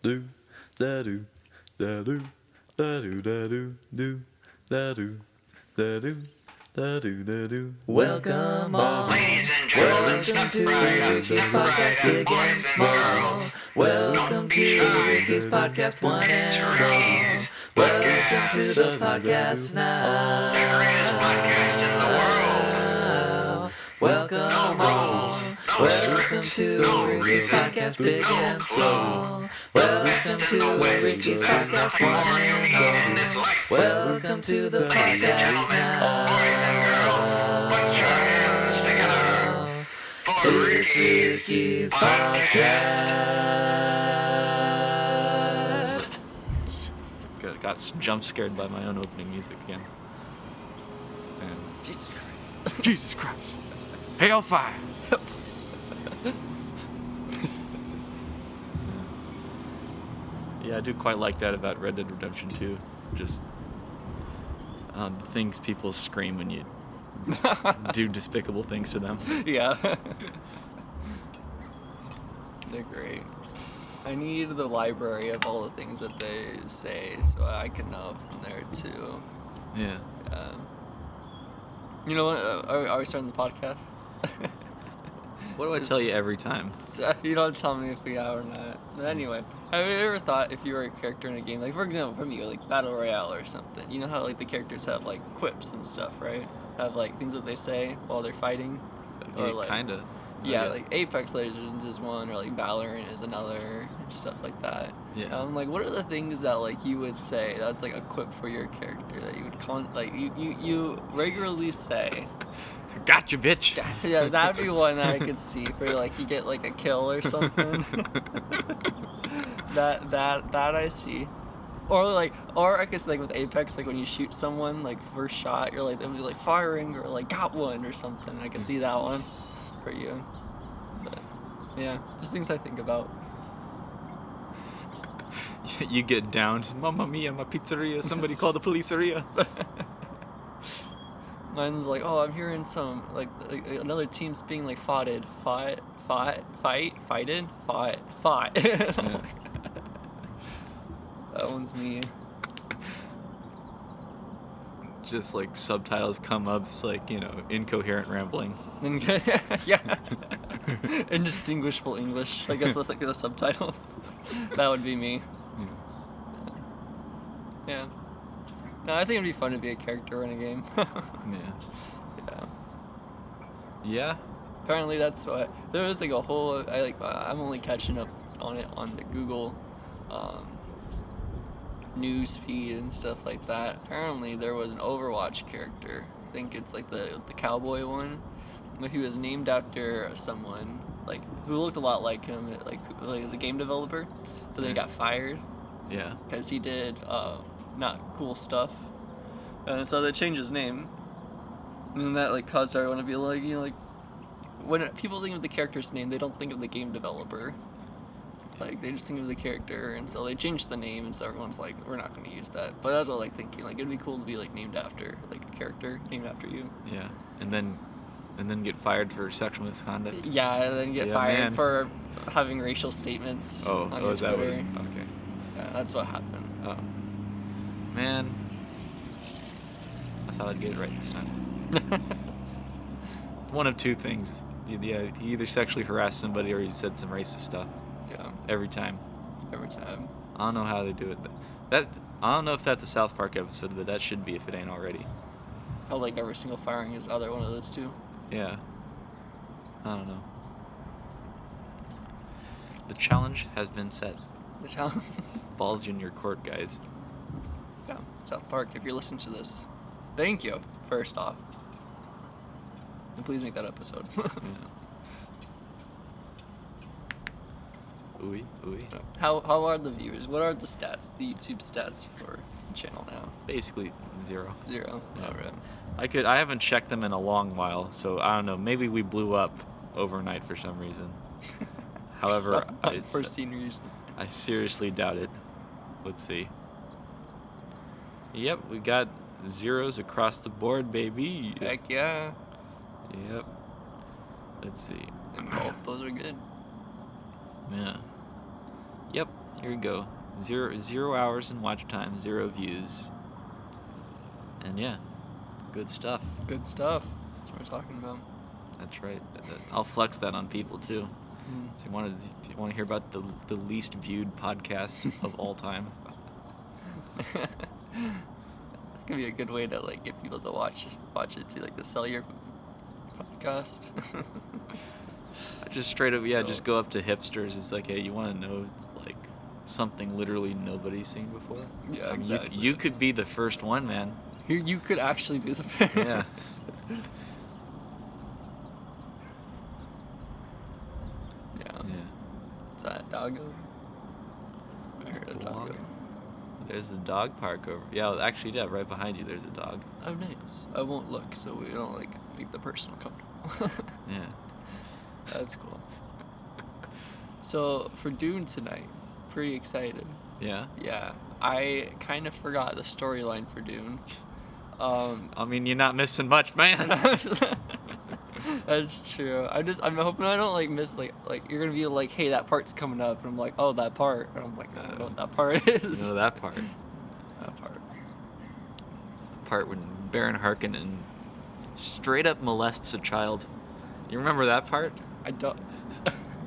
do da do da do da do da do do da do da do da do da do. Welcome on, welcome to Ricky's podcast, big and small. Welcome to Ricky's podcast, one and all. Welcome to the podcast now. Welcome on, welcome to Ricky's podcast, big and small. Welcome to Ricky's podcast, one and all. Welcome to the podcast now. It's Ricky's podcast. Got jump scared by my own opening music again. And Jesus Christ. Jesus Christ. Hellfire. Yeah, I do quite like that about Red Dead Redemption 2. Just the things people scream when you do despicable things to them. Yeah. They're great. I need the library of all the things that they say so I can know from there too. Yeah. You know what? Are we starting the podcast? What do I tell you every time? You don't tell me if we are or not. Anyway, have you ever thought if you were a character in a game, like for example for me, like Battle Royale or something, you know how like the characters have like quips and stuff, right? Have like things that they say while they're fighting? Or Yeah, like, kinda. yeah, like Apex Legends is one, or like Valorant is another, and stuff like that. Yeah. Like what are the things that like you would say that's like a quip for your character that you would you regularly say? Gotcha, bitch. Yeah, that'd be one that I could see for like you get like a kill or something. that I see. Or I guess like with Apex, like when you shoot someone, like first shot, you're like they'll be like firing or like got one or something. I can see that one for you. But yeah, just things I think about. You get downed. Mamma mia, my pizzeria. Somebody call the policeria. Mine's like, oh, I'm hearing some like another team's being like fighted. Yeah. That one's me. Just like subtitles come up, it's like, incoherent rambling. Yeah. Indistinguishable English. I guess that's like the subtitle. That would be me. Yeah. No, I think it'd be fun to be a character in a game. Yeah. Yeah. Yeah? Apparently that's what there was like a whole I'm only catching up on it on the Google news feed and stuff like that. Apparently there was an Overwatch character. I think it's like the cowboy one. He was named after someone like who looked a lot like him, like as a game developer, but then he got fired. Yeah. Because he did not cool stuff, and so they changed his name, and that like caused everyone to be like, like when people think of the character's name, they don't think of the game developer. Like they just think of the character, and so they changed the name, and so everyone's like, we're not going to use that. But that's what like thinking, like it'd be cool to be like named after like a character named after you. Yeah. And then get fired for sexual misconduct. Yeah, and then get fired for having racial statements on your is that Twitter. okay. Yeah, that's what happened. Oh. Man. I thought I'd get it right this time. One of two things. He either sexually harassed somebody or he said some racist stuff. Yeah. Every time. Every time. I don't know how they do it. I don't know if that's a South Park episode, but that should be if it ain't already. How like every single firing is either one of those two. Yeah. I don't know. The challenge has been set. The challenge. Balls in your court, guys. Yeah, South Park, if you're listening to this, thank you, first off. And please make that episode. Yeah. Ooey, ooey. How are the viewers? What are the stats, the YouTube stats for the channel now? Basically 0. 0. Yeah. All right. I haven't checked them in a long while, so I don't know. Maybe we blew up overnight for some reason. However, Some unforeseen reason. I seriously doubt it. Let's see. Yep, we got zeros across the board, baby. Heck yeah. Yep. Let's see. And both those are good. Yeah. Yep. Here we go. 0 hours in watch time, 0 views. And yeah, good stuff. Good stuff. That's what we're talking about. That's right. I'll flex that on people too. So you want to hear about the least viewed podcast of all time? That could be a good way to like get people to watch it too, like to sell your podcast. Just straight up, just go up to hipsters. It's like, hey, you want to know like something literally nobody's seen before? Yeah, I mean, exactly. you could be the first one, man. You could actually be the Yeah. Yeah. Yeah. Is that a doggo? I heard a Dog. doggo. There's the dog park over. Yeah, actually, yeah, right behind you. There's a dog. Oh, nice. I won't look so we don't like make the person uncomfortable. Yeah. That's cool. So for Dune tonight, pretty excited. Yeah. Yeah, I kind of forgot the storyline for Dune. I mean, you're not missing much, man. That's true. I'm hoping I don't like miss like you're gonna be like, hey, that part's coming up, and I'm like, oh, that part, and I'm like, I don't know what that part is. You know that part. That part. The part when Baron Harkonnen straight up molests a child. You remember that part? I don't.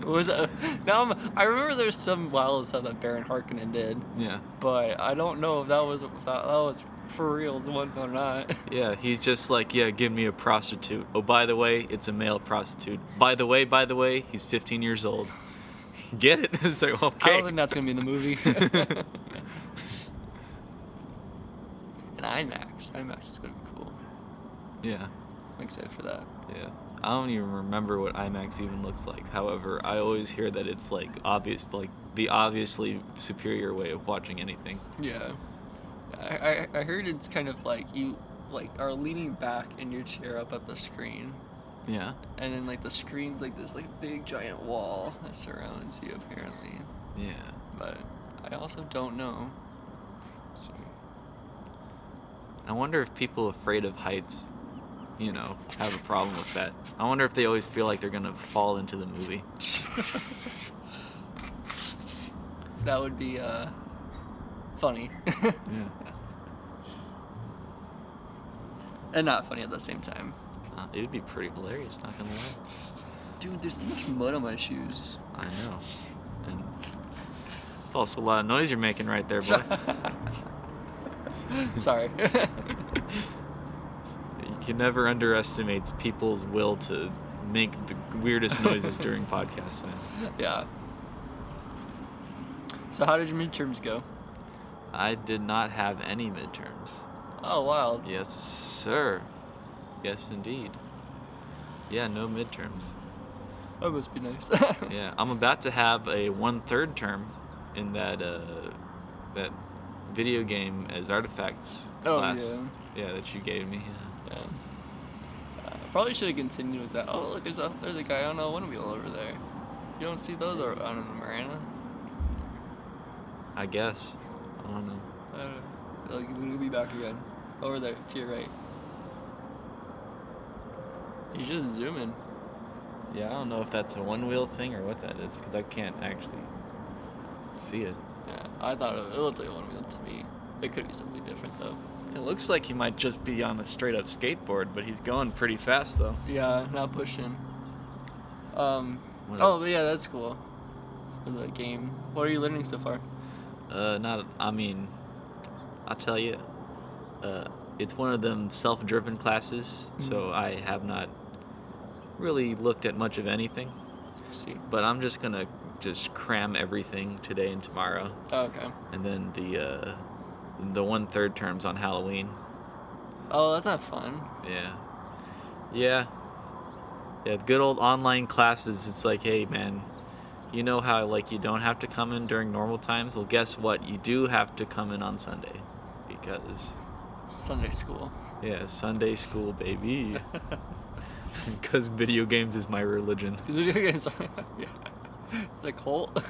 Was it? Now I remember there's some wild stuff that Baron Harkonnen did, Yeah. but I don't know if that was for real or not. Yeah, he's just like, yeah, give me a prostitute. Oh, by the way, it's a male prostitute. By the way, he's 15 years old. Get it? It's like, okay. I don't think that's gonna be in the movie. And IMAX is gonna be cool. Yeah. I'm excited for that. Yeah. I don't even remember what IMAX even looks like. However, I always hear that it's like obvious, like the obviously superior way of watching anything. Yeah. I heard it's kind of like you like are leaning back in your chair up at the screen, Yeah. and then like the screen's like this like big giant wall that surrounds you apparently. Yeah. But I also don't know. So, I wonder if people afraid of heights, have a problem with that. I wonder if they always feel like they're gonna fall into the movie. that would be funny. Yeah. And not funny at the same time. It would be pretty hilarious, not gonna lie. Dude, there's so much mud on my shoes. I know. And it's also a lot of noise you're making right there, boy. Sorry. You can never underestimate people's will to make the weirdest noises during podcasts, man. Yeah. So how did your midterms go? I did not have any midterms. Oh, wild. Yes, sir. Yes, indeed. Yeah, no midterms. That must be nice. Yeah, I'm about to have a 1/3 term in that video game as artifacts class. Yeah. Yeah, that you gave me. Yeah. Probably should have continued with that. Oh, look, there's a guy on a one wheel over there. You don't see those on the marina? I guess. I don't know. I don't know. Like, he's gonna be back again. Over there, to your right. He's just zooming. Yeah, I don't know if that's a one-wheel thing or what that is, because I can't actually see it. Yeah, I thought it looked like a one wheel to me. It could be something different though. It looks like he might just be on a straight-up skateboard, but he's going pretty fast, though. Yeah, not pushing. What But yeah, that's cool. For the game. What are you learning so far? I'll tell you, it's one of them self-driven classes, so I have not really looked at much of anything. I see. But I'm just gonna cram everything today and tomorrow, Oh, okay. and then the 1/3 terms on Halloween. Oh, that's not fun. Yeah. Good old online classes. It's like, hey man, you know how like you don't have to come in during normal times? Well, guess what? You do have to come in on Sunday, because Sunday school. yeah, Sunday school, baby. Because video games is my religion. Video games are. Yeah. It's a cult.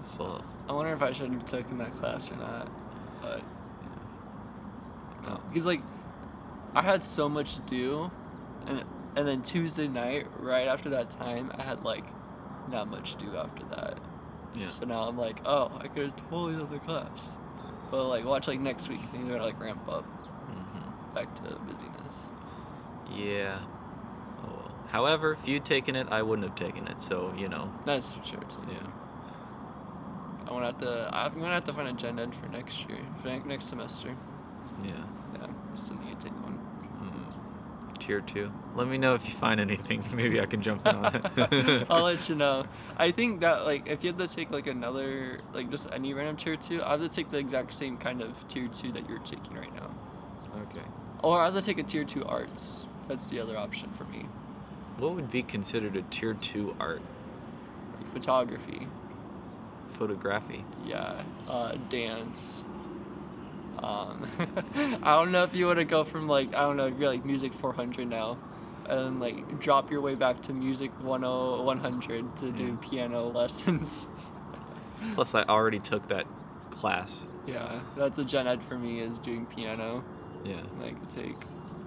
So I wonder if I should have taken that class or not. But no. because like I had so much to do, and And then Tuesday night, right after that time, I had like not much to do after that. Yeah. So now I'm like, oh, I could have totally done the class. But like, watch like next week, things are gonna like ramp up back to busyness. Yeah. Oh, well. However, if you'd taken it, I wouldn't have taken it. So That's for sure too. Yeah. I'm gonna have to find a gen ed for next year, for next semester. Yeah. Yeah, I still need to take one. Tier 2. Let me know if you find anything. Maybe I can jump in on it. I'll let you know. I think that like if you have to take like another like just any random tier 2, I have to take the exact same kind of tier 2 that you're taking right now. Okay. Or I have to take a tier 2 arts. That's the other option for me. What would be considered a tier 2 art? Like photography. Photography. Yeah. Dance. I don't know if you want to go from like, I don't know, if you're like music 400 now and like drop your way back to music 100 to do piano lessons. Plus, I already took that class. Yeah, that's a gen ed for me, is doing piano. Yeah. Like take.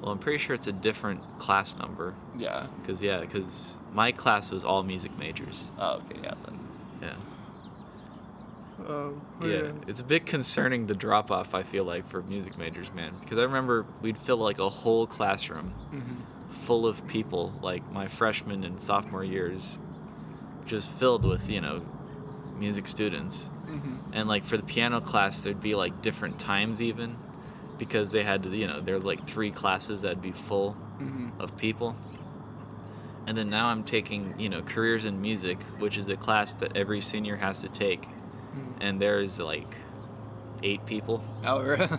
Well, I'm pretty sure it's a different class number. Yeah. Because my class was all music majors. Oh, okay, yeah then. Yeah. Oh, Yeah, it's a bit concerning the drop off, I feel like, for music majors, man. Because I remember we'd fill like a whole classroom full of people, like my freshman and sophomore years, just filled with, music students. And like for the piano class, there'd be like different times even, because they had to, there's like 3 classes that'd be full of people. And then now I'm taking, careers in music, which is a class that every senior has to take. And there's like 8 people. Oh, really?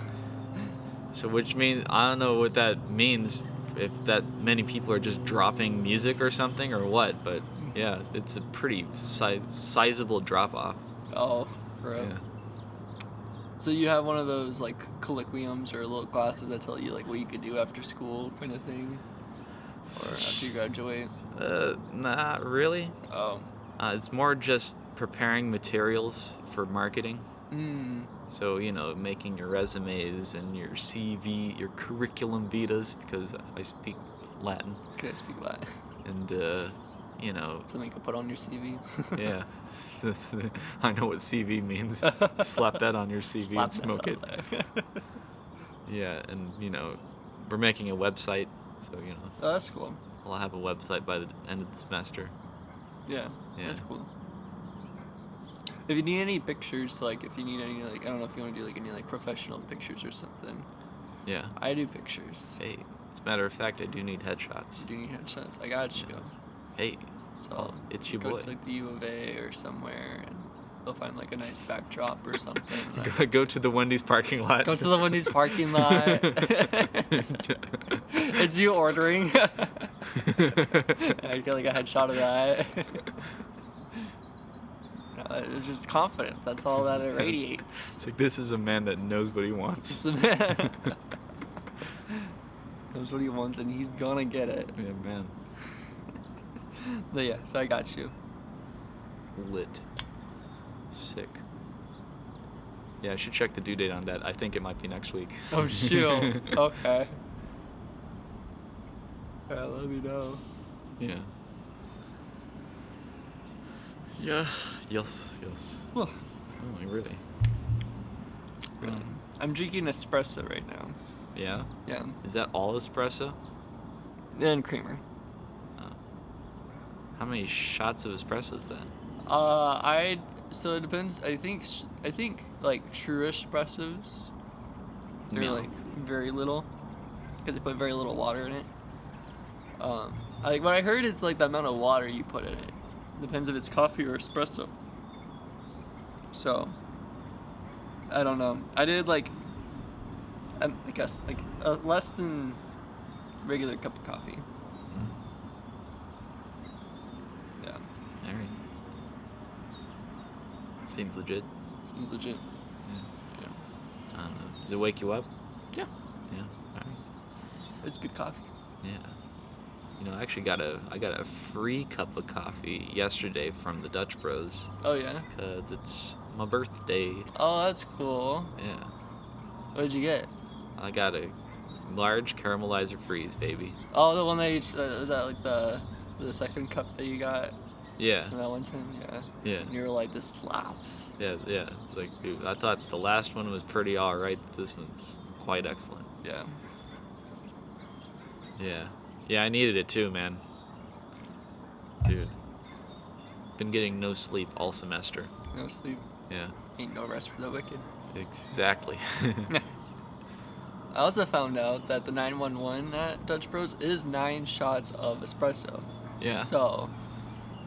So which means, I don't know what that means, if that many people are just dropping music or something or what, but yeah, it's a pretty sizable drop off. Oh, bro. Yeah. So you have one of those like colloquiums or little classes that tell you like what you could do after school kind of thing? Or after you graduate? Not really. Oh. It's more just preparing materials for marketing. So, making your resumes and your CV, your curriculum vitas, because I speak Latin. Can I speak Latin? And, Something you can put on your CV. yeah. I know what CV means. Slap that on your CV Slap and smoke that it. on there. Yeah, and, we're making a website, so, Oh, that's cool. I'll have a website by the end of the semester. Yeah, Yeah. that's cool. If you need any pictures, like if you need any, like I don't know if you want to do like any like professional pictures or something. Yeah. I do pictures. Hey, as a matter of fact, I do need headshots. You do need headshots. I got you. Hey, So it's your go boy. to like the U of A or somewhere, and they'll find like a nice backdrop or something. Go to the Wendy's parking lot. Go to the Wendy's parking lot. It's you ordering. I get like a headshot of that. It's just confidence. That's all that it radiates. It's like, this is a man that knows what he It's wants. the man. Knows what he wants, and he's gonna get it. Yeah, man. But yeah, so I got you. Lit. Sick. Yeah, I should check the due date on that. I think it might be next week. Oh shoot. Okay. Yeah, let me know. Yeah. Yeah. Yes. Well, Oh, really? I'm drinking espresso right now. Yeah? Yeah. Is that all espresso? And creamer. How many shots of espresso is that? So it depends. I think like true espressos, they're Yeah. like very little, because they put very little water in it. Like what I heard is like the amount of water you put in it depends if it's coffee or espresso. So I don't know. I did like I guess like less than regular cup of coffee. Yeah. All right. Seems legit. Seems legit. Yeah. Yeah. I don't know. Does it wake you up? Yeah. Yeah. All right. It's good coffee. Yeah. I actually got a free cup of coffee yesterday from the Dutch Bros. Oh yeah. Because it's my birthday. Oh, that's cool. Yeah. What did you get? I got a large caramelizer freeze, baby. Oh, the one that you, was that like the second cup that you got Yeah, that one time? Yeah. yeah, And you were like, this slaps. yeah. It's like, dude, I thought the last one was pretty alright, but this one's quite excellent. Yeah. Yeah, yeah. I needed it too, man. Dude, been getting no sleep all semester. No sleep. Yeah, Ain't no rest for the wicked. exactly. I also found out that the 911 at Dutch Bros is 9 shots of espresso. Yeah. So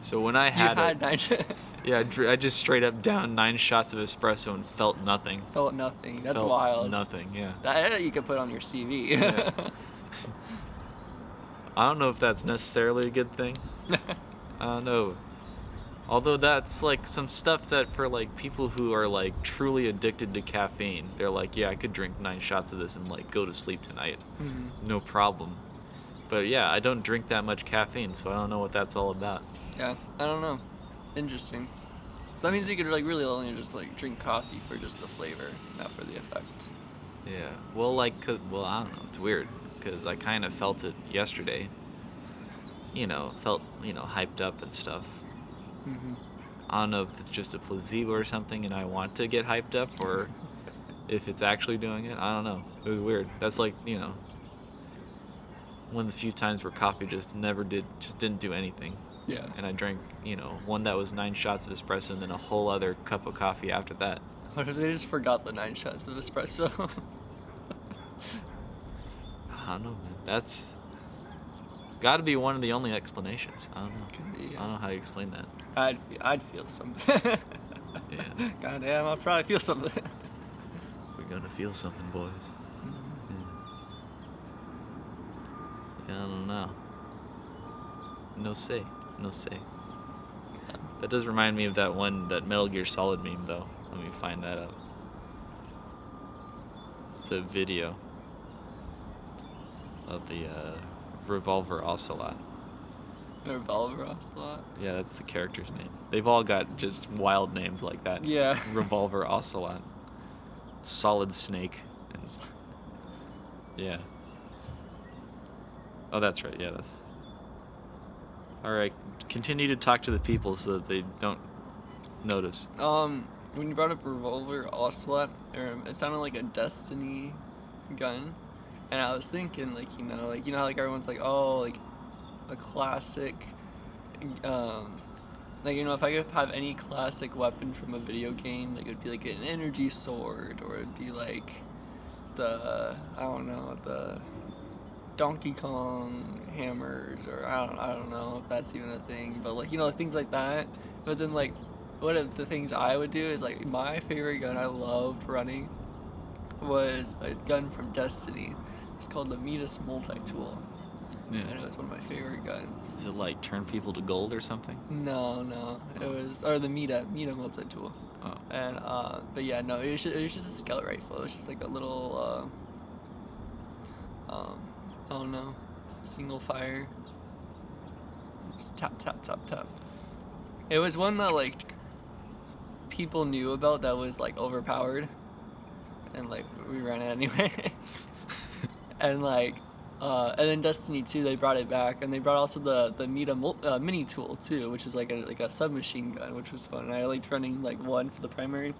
So when I you had had it, 9 shots. yeah, I just straight up down 9 shots of espresso and felt nothing. Felt nothing. That's Felt wild. Nothing. Yeah. That you could put on your CV. Yeah. I don't know if that's necessarily a good thing. I don't know. Although that's like some stuff that for like people who are like truly addicted to caffeine, they're like, yeah, I could drink 9 shots of this and like go to sleep tonight. Mhm. No problem. But yeah, I don't drink that much caffeine, so I don't know what that's all about. Yeah, I don't know. Interesting. So that means you could like really only just like drink coffee for just the flavor, not for the effect. Yeah. Well, like, well, I don't know. It's weird because I kind of felt it yesterday. Felt hyped up and stuff. Mm-hmm. I don't know if it's just a placebo or something, and I want to get hyped up, or if it's actually doing it. I don't know. It was weird. That's like one of the few times where coffee just didn't do anything. Yeah. And I drank one that was 9 shots of espresso and then a whole other cup of coffee after that. What if they just forgot the 9 shots of espresso? I don't know, man. That's got to be one of the only explanations. I don't know. Could be, I don't know how you explain that. I'd feel something. Yeah. God damn, I'd probably feel something. We're gonna feel something, boys. Yeah, I don't know. No say. That does remind me of that Metal Gear Solid meme, though. Let me find that out. It's a video of the Revolver Ocelot. Revolver Ocelot. Yeah, that's the character's name. They've all got just wild names like that. Yeah. Revolver Ocelot. Solid Snake. And yeah. Oh, that's right. Yeah, that's... All right, continue to talk to the people so that they don't notice. When you brought up Revolver Ocelot, it sounded like a Destiny gun, and I was thinking, like, how like everyone's like, oh, like a classic, if I could have any classic weapon from a video game, like it would be like an energy sword, or it'd be like the Donkey Kong hammers, or I don't know if that's even a thing, but like things like that. But then like one of the things I would do is like my favorite gun I loved running was a gun from Destiny. It's called the Midas multi-tool. Yeah. And it was one of my favorite guns. Does it like turn people to gold or something? No, it was the Mida multi-tool. Oh. And but yeah, no, it was just a scout rifle. It was just like a little I don't know, single fire. Just tap. It was one that like people knew about that was like overpowered, and like we ran it anyway. And like and then Destiny 2 they brought it back, and they brought also the Mida mini tool too, which is like a submachine gun, which was fun. And I liked running like one for the primary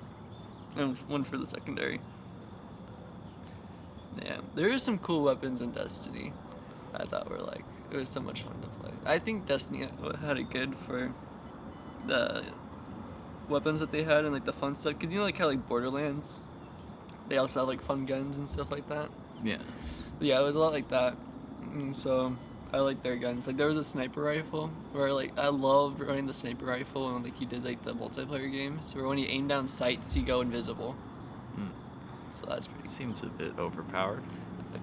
and one for the secondary. Yeah, there are some cool weapons in Destiny. I thought it was so much fun to play. I think Destiny had it good for the weapons that they had and like the fun stuff. Cause like how like Borderlands, they also have like fun guns and stuff like that. Yeah. Yeah, it was a lot like that. And so I like their guns. Like there was a sniper rifle where like I loved running the sniper rifle when like you did like the multiplayer games where when you aim down sights you go invisible. So that's pretty cool. Seems a bit overpowered.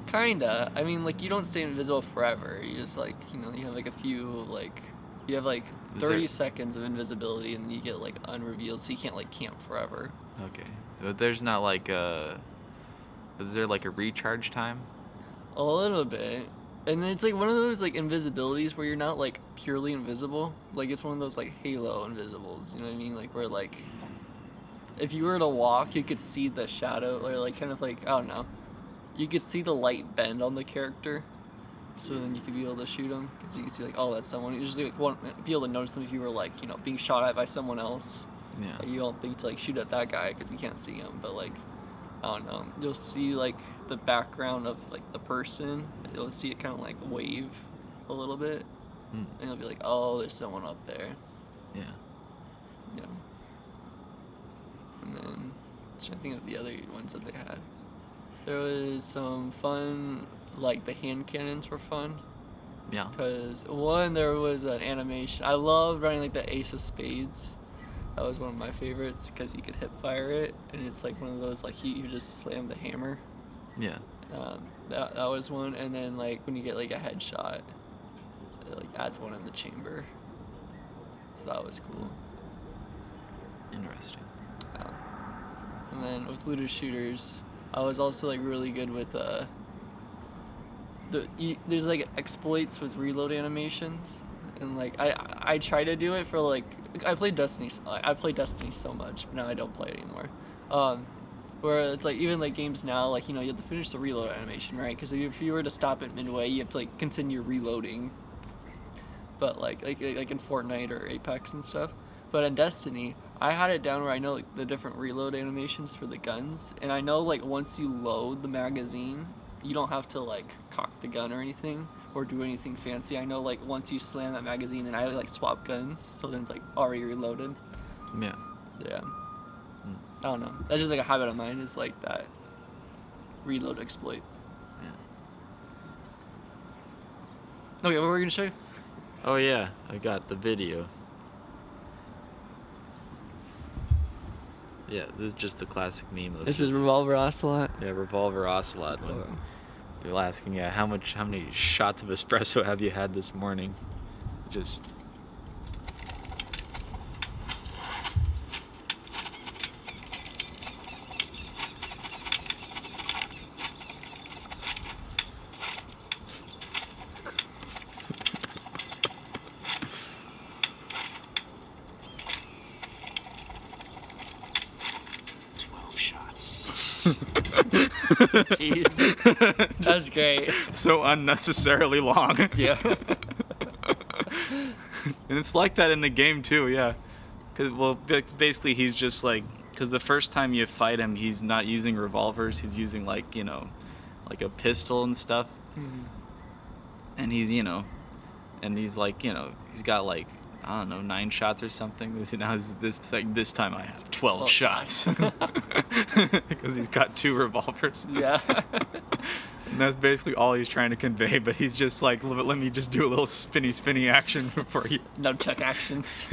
Kinda. I mean, like, you don't stay invisible forever. You just, like, you have, like, a few, like... You have, like, 30 seconds of invisibility, and then you get, like, unrevealed, so you can't, like, camp forever. Okay. So there's not, like, is there, like, a recharge time? A little bit. And then it's, like, one of those, like, invisibilities where you're not, like, purely invisible. Like, it's one of those, like, Halo invisibles, you know what I mean? Like, where, like... If you were to walk, you could see the shadow, or, like, kind of, like, I don't know. you could see the light bend on the character, so then you could be able to shoot them because you can see like, oh, that's someone. You just like, want be able to notice them if you were like, being shot at by someone else. Yeah. Like, you don't think to like shoot at that guy because you can't see him, but like, I don't know. You'll see like the background of like the person. You'll see it kind of like wave a little bit, and you'll be like, oh, there's someone up there. Yeah. Yeah. And then, I'm trying to think of the other ones that they had. There was some fun, like the hand cannons were fun. Yeah. Because one, there was an animation. I loved running like the Ace of Spades. That was one of my favorites because you could hip fire it, and it's like one of those like you just slam the hammer. Yeah. That was one, and then like when you get like a headshot, it like adds one in the chamber. So that was cool. Interesting. And then with looter shooters, I was also like really good with there's like exploits with reload animations, and like I try to do it for like I played Destiny so much, but now I don't play it anymore. Where it's like even like games now, like you have to finish the reload animation, right? Because if you were to stop it midway, you have to like continue reloading. But like in Fortnite or Apex and stuff. But in Destiny, I had it down where I know like the different reload animations for the guns, and I know like once you load the magazine, you don't have to like cock the gun or anything or do anything fancy. I know like once you slam that magazine, and I like swap guns, so then it's like already reloaded. Yeah. Yeah. I don't know. That's just like a habit of mine. Is like that reload exploit. Yeah. Okay, what were we gonna show you? Oh yeah, I got the video. Yeah, this is just the classic meme of This is Revolver Ocelot. Yeah, Revolver Ocelot. When they're asking, how many shots of espresso have you had this morning? Just. Jeez. That's great. So unnecessarily long. Yeah. And it's like that in the game too, yeah. Basically he's just like, because the first time you fight him, he's not using revolvers. He's using like a pistol and stuff. Mm-hmm. And he's like, he's got like, I don't know, 9 shots or something. Now this time I have 12 shots. Because he's got 2 revolvers. Yeah. And that's basically all he's trying to convey, but he's just like, let me just do a little spinny action before you. Nunchuck actions.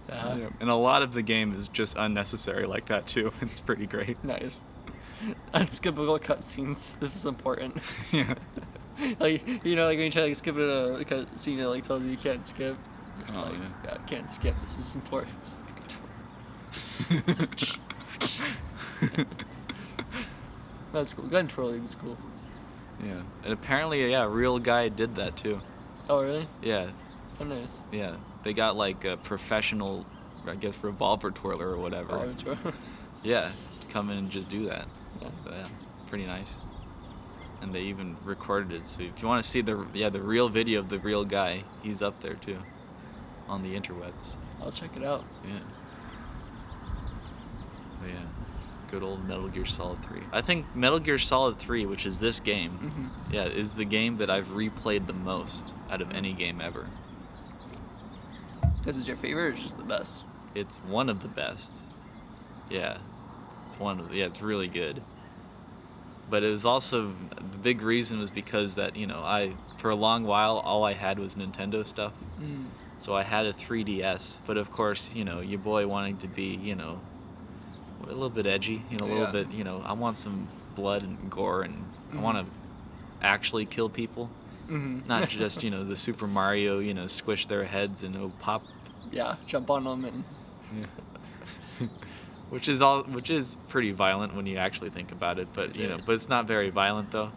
Yeah. And a lot of the game is just unnecessary like that too. It's pretty great. Nice. Unskippable cutscenes. This is important. Yeah. Like, like when you try to skip it a cutscene, it like tells you can't skip. It's like, yeah, can't skip. This is important. That's cool. Gun twirling is cool. Yeah. And apparently, a real guy did that too. Oh, really? Yeah. Oh, nice. Yeah. They got like a professional, I guess, revolver twirler or whatever. Oh, Yeah. To come in and just do that. Yeah. So, yeah. Pretty nice. And they even recorded it. So if you want to see the real video of the real guy, he's up there too, on the interwebs. I'll check it out. Yeah. But yeah. Good old Metal Gear Solid 3. I think Metal Gear Solid 3, which is this game, yeah, is the game that I've replayed the most out of any game ever. This is your favorite or just the best? It's one of the best. Yeah. It's really good. But it was also, the big reason was because that, for a long while, all I had was Nintendo stuff. Mm. So I had a 3DS, but of course, your boy wanting to be, a little bit edgy, a little bit, I want some blood and gore, and I want to actually kill people. Mm-hmm. Not just, the Super Mario, squish their heads and pop. Yeah, jump on them and... Yeah. Which is pretty violent when you actually think about it, but but it's not very violent though.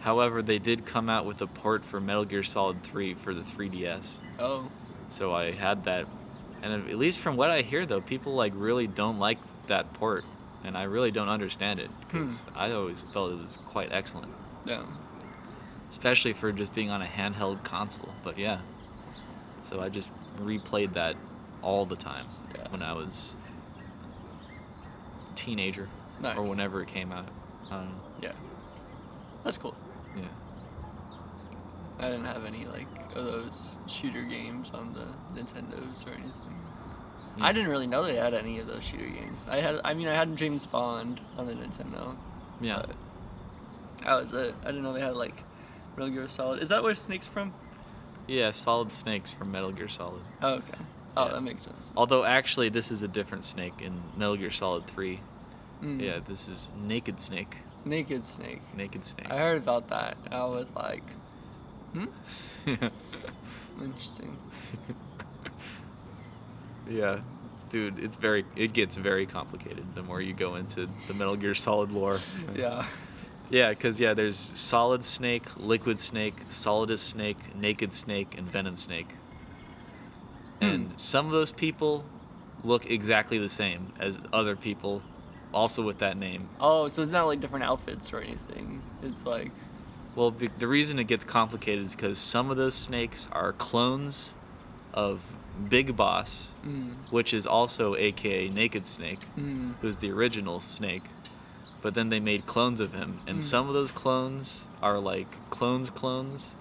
However, they did come out with a port for Metal Gear Solid 3 for the 3DS. Oh. So I had that, and at least from what I hear though, people like really don't like that port. and I really don't understand it because I always felt it was quite excellent, Yeah. especially for just being on a handheld console. But yeah, so I just replayed that all the time Yeah. when I was a teenager Nice. or whenever it came out. I don't know. Yeah. That's cool. Yeah. I didn't have any like of those shooter games on the Nintendos or anything. Yeah. I didn't really know they had any of those shooter games. I had James Bond on the Nintendo. Yeah. But that was it. I didn't know they had like Metal Gear Solid. Is that where Snake's from? Yeah, Solid Snake's from Metal Gear Solid. Oh, okay. Oh, Yeah. that makes sense. Although actually this is a different Snake in Metal Gear Solid 3. Mm. Yeah, this is Naked Snake. Naked Snake. Naked Snake. I heard about that. And I was like, interesting. Yeah, dude, it gets very complicated the more you go into the Metal Gear Solid lore. Yeah. Yeah, because there's Solid Snake, Liquid Snake, Solidus Snake, Naked Snake, and Venom Snake. And some of those people look exactly the same as other people also with that name. Oh, so it's not like different outfits or anything. It's like, Well, the reason it gets complicated is because some of those snakes are clones of Big Boss, which is also AKA Naked Snake, who's the original snake. But then they made clones of him, and some of those clones are like clones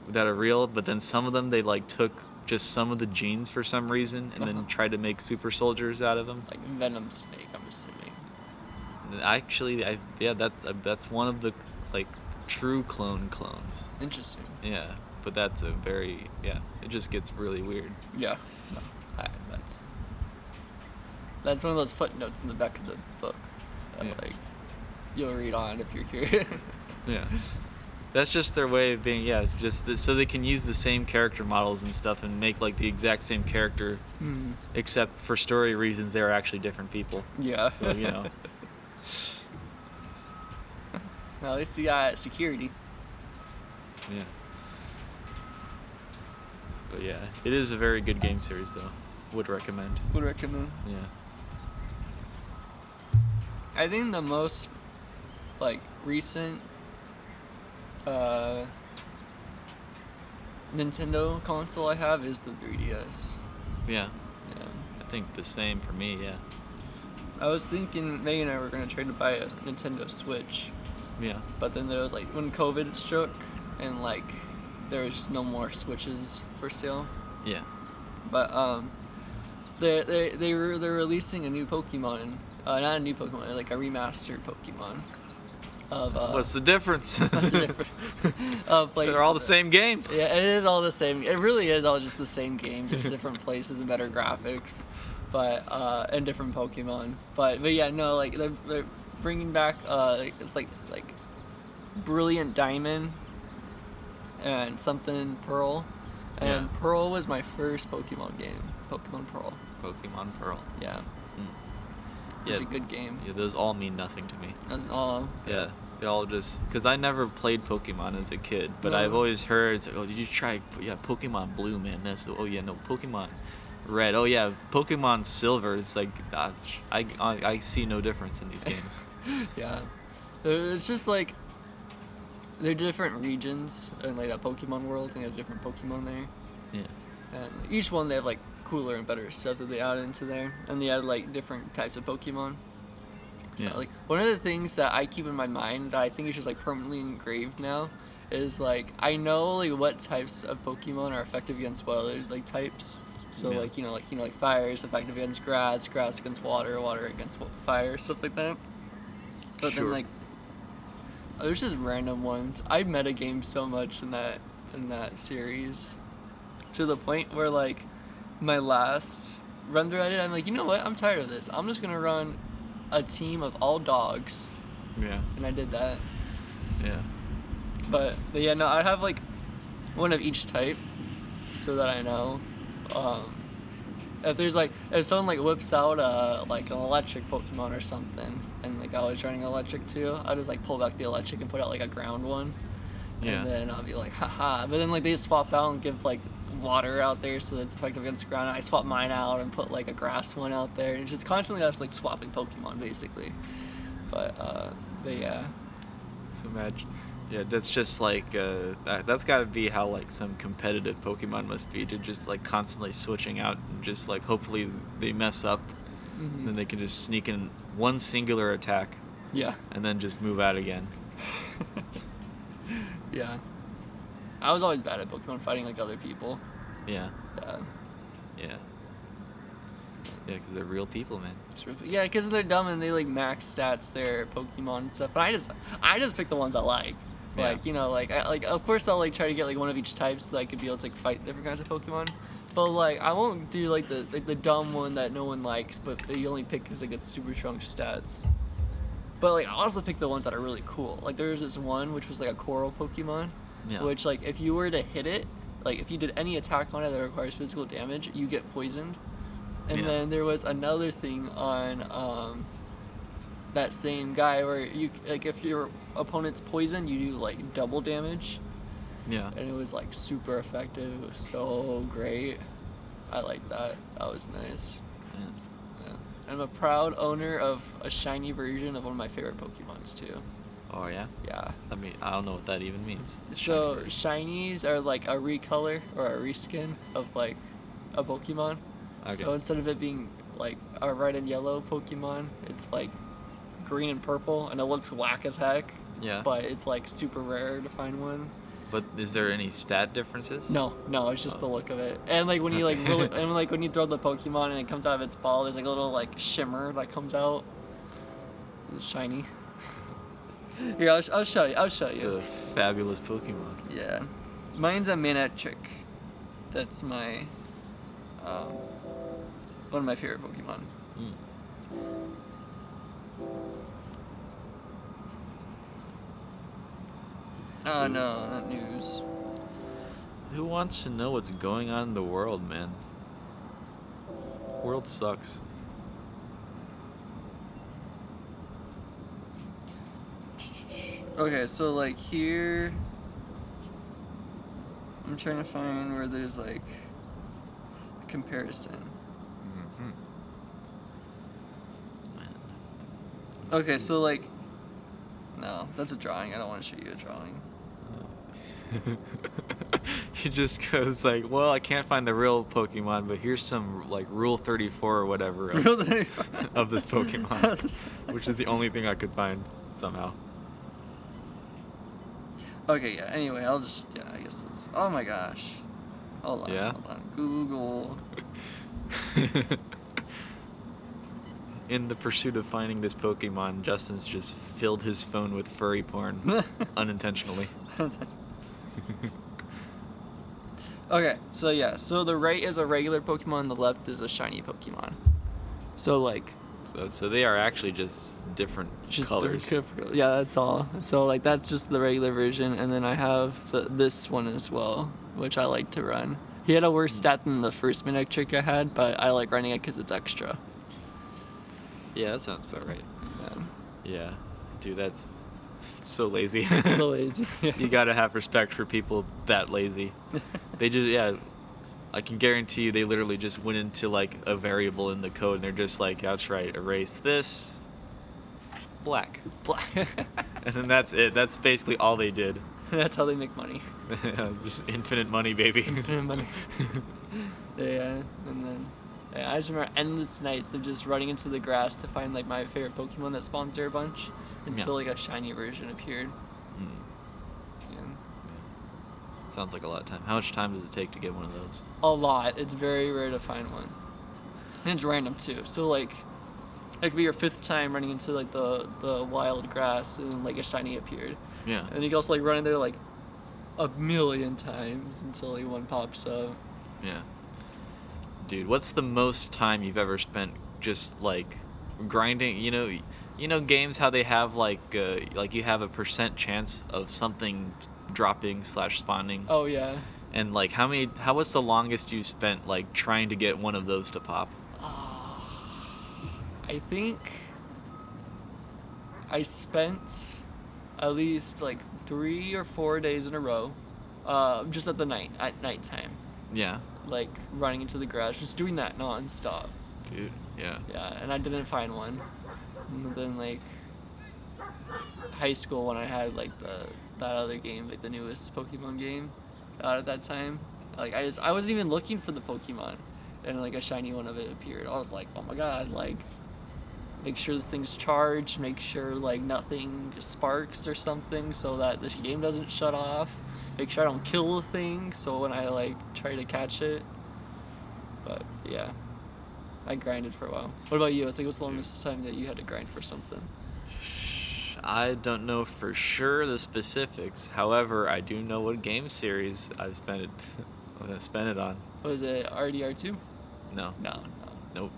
that are real, but then some of them they like took just some of the genes for some reason and then tried to make super soldiers out of them. like Venom Snake, I'm assuming. Actually, that's one of the like true clones. Interesting. Yeah, but that's it just gets really weird. Yeah. No, that's one of those footnotes in the back of the book that Yeah. like you'll read on if you're curious. Yeah. That's just their way of being, so they can use the same character models and stuff and make like the exact same character, except for story reasons they're actually different people. Yeah. So, you know. Well, at least you got security. Yeah. But yeah, it is a very good game series though. Would recommend. Would recommend. Yeah. I think the most like recent Nintendo console I have is the 3DS. Yeah. Yeah. I think the same for me, yeah. I was thinking Megan and I were gonna try to buy a Nintendo Switch, Yeah. but then there was like when COVID struck and like there was just no more Switches for sale. Yeah. But they're releasing a new Pokemon, not a new Pokemon, like a remastered Pokemon. Of What's the difference? what's the difference? Of like They're all the same game. Yeah, it is all the same. It really is all just the same game, just different places and better graphics, but and different Pokemon. But yeah, no, like they're bringing back it's like Brilliant Diamond and something Pearl, and Yeah. Pearl was my first Pokemon game. Pokemon Pearl. Pokemon Pearl. Yeah. Mm. Such Yeah. a good game. Yeah, those all mean nothing to me. That was all. Yeah, they all just because I never played Pokemon as a kid, but No. I've always heard it's like, oh, did you try? Yeah, Pokemon Blue, man. Pokemon Red. Oh yeah, Pokemon Silver. It's like, I see no difference in these games. Yeah. It's just like they're different regions in like that Pokemon world, and they have different Pokemon there. Yeah. And each one they have like cooler and better stuff that they add into there, and they add like different types of Pokemon. So Yeah. like one of the things that I keep in my mind that I think is just like permanently engraved now is like I know like what types of Pokemon are effective against what other like types. So Yeah. like fire is effective against grass, grass against water, water against fire, stuff like that. But Sure. then like there's just random ones. I metagame so much in that series to the point where like my last run through I did, I'm like, you know what? I'm tired of this. I'm just gonna run a team of all dogs, Yeah. and I did that. Yeah. But yeah, no, I have like one of each type, so that I know. If someone like whips out like an electric Pokemon or something, and like I was running electric too, I just like pull back the electric and put out like a ground one, Yeah. and then I'll be like, haha. But then like they swap out and give like water out there so that's effective against the ground. And I swap mine out and put like a grass one out there. And it's just constantly us like swapping Pokemon basically. But yeah. Imagine. Yeah, that's just like that's got to be how like some competitive Pokemon must be, to just like constantly switching out and just like hopefully they mess up, and then they can just sneak in one singular attack. Yeah. And then just move out again. Yeah. I was always bad at Pokemon fighting like other people. Yeah. Yeah. Yeah. Yeah, because they're real people, man. Yeah, because they're dumb and they like max stats their Pokemon and stuff. But I just pick the ones I like. Like, you know, like of course I'll like try to get like one of each type so that I could be able to like fight different kinds of Pokemon. But like I won't do like the dumb one that no one likes, but that you only pick because it gets super strong stats. But like I also pick the ones that are really cool. Like there's this one which was like a coral Pokemon, which like if you were to hit it, like if you did any attack on it that requires physical damage, you get poisoned. And then there was another thing on that same guy where you like if your opponent's poisoned, you do like double damage. Yeah. And it was like super effective. It was so great. I like that. That was nice. Yeah. I'm a proud owner of a shiny version of one of my favorite Pokemons too. Oh yeah. Yeah. I don't know what that even means. So shinies are like a recolor or a reskin of like a Pokemon. Okay. So instead of it being like a red and yellow Pokemon, it's like green and purple, and it looks whack as heck. Yeah. But it's like super rare to find one. But is there any stat differences? No, it's just the look of it. And like when you like really, and like when you throw the Pokemon and it comes out of its ball, there's like a little like shimmer that comes out. It's shiny. Here, I'll show you. It's a fabulous Pokemon. Yeah, mine's a Manectric. That's my one of my favorite Pokemon. Oh no, not news. Who wants to know what's going on in the world, man? World sucks. Okay, so like here, I'm trying to find where there's like a comparison. Okay, so like, no, that's a drawing. I don't want to show you a drawing. He just goes like, well, I can't find the real Pokemon, but here's some like Rule 34 or whatever of this Pokemon, which is the only thing I could find somehow. Okay, yeah. Anyway, I guess this. Oh my gosh. Hold on. Yeah? Hold on. Google. In the pursuit of finding this Pokemon, Justin's just filled his phone with furry porn unintentionally. Okay, so yeah, so the right is a regular Pokemon, the left is a shiny Pokemon. So like, so they are actually just different colors. Yeah, that's all. So like that's just the regular version, and then I have this one as well, which I like to run. He had a worse stat than the first Manectric I had, but I like running it because it's extra. Yeah, that sounds so right. Yeah, dude, that's so lazy. So lazy. You gotta have respect for people that lazy. They just, I can guarantee you they literally just went into like a variable in the code and they're just like, that's right, erase this, black. And then that's it. That's basically all they did. That's how they make money. Just infinite money, baby. Infinite money. And then I just remember endless nights of just running into the grass to find like my favorite Pokemon that spawns there a bunch until like a shiny version appeared. Yeah. Sounds like a lot of time. How much time does it take to get one of those? A lot. It's very rare to find one. And it's random too. So like it could be your 5th time running into like the wild grass and like a shiny appeared. Yeah. And you can also like run in there like a million times until like one pops up. Yeah. Dude, what's the most time you've ever spent just like grinding? You know games how they have like you have a % chance of something dropping / spawning. Oh yeah. And like what's the longest you spent like trying to get one of those to pop? I think I spent at least like 3 or 4 days in a row, just at nighttime. Yeah. like running into the garage, just doing that non-stop. Dude. Yeah. Yeah, and I didn't find one. And then like high school when I had like that other game, like the newest Pokemon game out at that time. Like I wasn't even looking for the Pokemon, and like a shiny one of it appeared. I was like, oh my god, like make sure this thing's charged, make sure like nothing sparks or something so that the game doesn't shut off. Make sure I don't kill the thing so when I like try to catch it. But yeah, I grinded for a while. What about you? I think it was the longest time that you had to grind for something. I don't know for sure the specifics. However, I do know what game series I've spent it on. What was it, RDR2? No. No. Nope.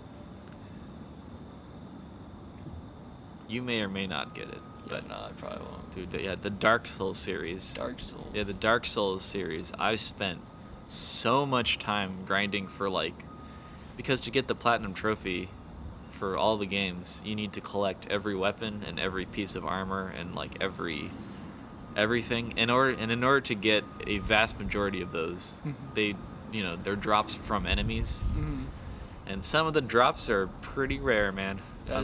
You may or may not get it. But no, I probably won't. Dude, yeah, the Dark Souls series. Dark Souls. Yeah, the Dark Souls series. I've spent so much time grinding for because to get the platinum trophy for all the games, you need to collect every weapon and every piece of armor and like everything. In order to get a vast majority of those, they're drops from enemies. Mhm. And some of the drops are pretty rare, man. I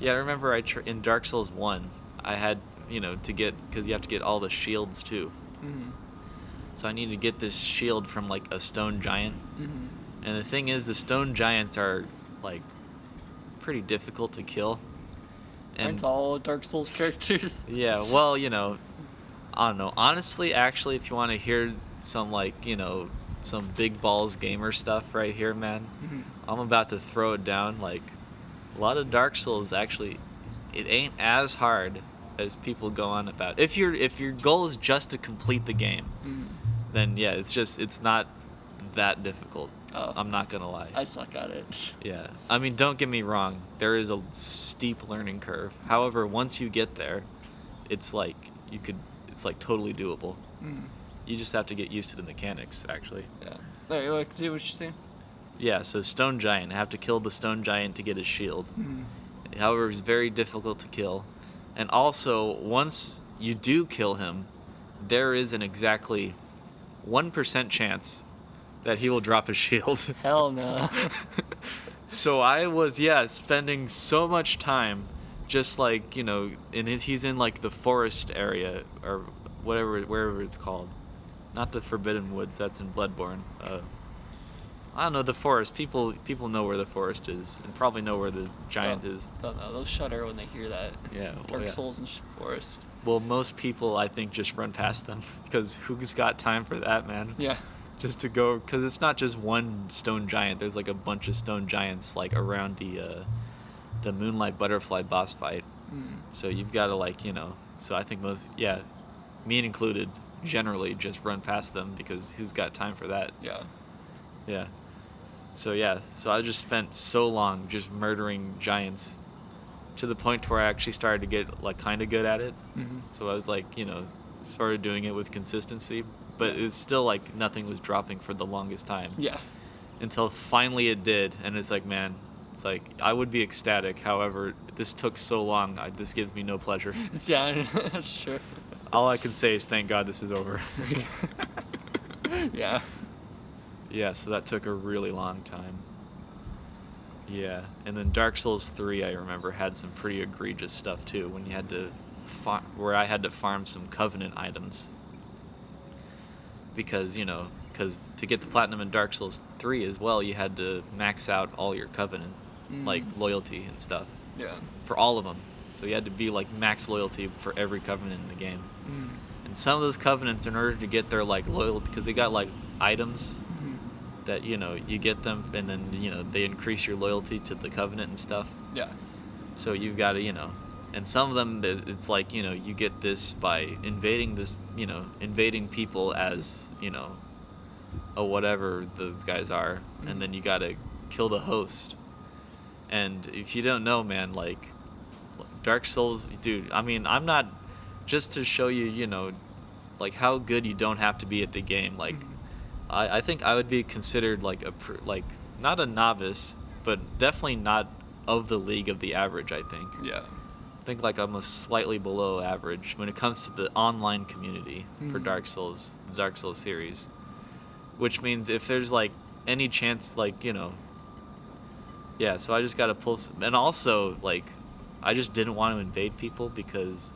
remember in Dark Souls 1, I had, because you have to get all the shields too. Mhm. So I needed to get this shield from like a stone giant. Mhm. And the thing is, the stone giants are like pretty difficult to kill. Aren't all Dark Souls characters? Yeah, well, I don't know. Honestly, actually, if you want to hear some some big balls gamer stuff right here, man, Mhm. I'm about to throw it down. Like, a lot of Dark Souls actually, it ain't as hard as people go on about. If your goal is just to complete the game, Mhm. then yeah, it's not that difficult. Oh. I'm not gonna lie. I suck at it. Yeah, I mean, don't get me wrong. There is a steep learning curve. However, once you get there, it's like totally doable. Mhm. You just have to get used to the mechanics, actually. Yeah. Alright, well, continue what you're saying. Yeah, so Stone Giant. I have to kill the Stone Giant to get his shield. Mhm. However, he's very difficult to kill. And also, once you do kill him, there is an exactly 1% chance that he will drop his shield. Hell no. So I was, spending so much time just he's in like the forest area or wherever it's called. Not the Forbidden Woods, that's in Bloodborne. I don't know, the forest. People know where the forest is and probably know where the giant is. Don't know. They'll shudder when they hear that. Yeah, Dark Souls and Forest. Well, most people, I think, just run past them because who's got time for that, man? Yeah. Just to go, because it's not just one stone giant. There's like a bunch of stone giants like around the Moonlight Butterfly boss fight. Mm. So you've got to So I think me included, generally just run past them because who's got time for that? Yeah. Yeah. So I just spent so long just murdering giants to the point where I actually started to get like kind of good at it. Mm-hmm. So I was like, started doing it with consistency, but it was still like nothing was dropping for the longest time. Yeah. Until finally it did, and it's like, man, it's like I would be ecstatic. However, this took so long. This gives me no pleasure. Yeah, that's true. All I can say is thank God this is over. Yeah. Yeah, so that took a really long time. Yeah, and then Dark Souls 3, I remember, had some pretty egregious stuff too, when you had to where I had to farm some Covenant items. Because to get the platinum in Dark Souls 3 as well, you had to max out all your Covenant, like loyalty and stuff. Yeah. For all of them. So you had to be like max loyalty for every Covenant in the game. Mm. And some of those Covenants, in order to get their like loyalty, because they got like items that you get them, and then they increase your loyalty to the Covenant and stuff. Yeah. So you've got to and some of them it's like you get this by invading people as whatever those guys are, and then you got to kill the host. And if you don't know, man, like Dark Souls, dude, I mean, I'm not just to show you like how good you don't have to be at the game, like I think I would be considered like not a novice, but definitely not of the league of the average, I think. Yeah. I think like I'm a slightly below average when it comes to the online community for Dark Souls, the Dark Souls series. which means if there's like any chance, like, you know, yeah, so I just gotta pull and also like I just didn't want to invade people because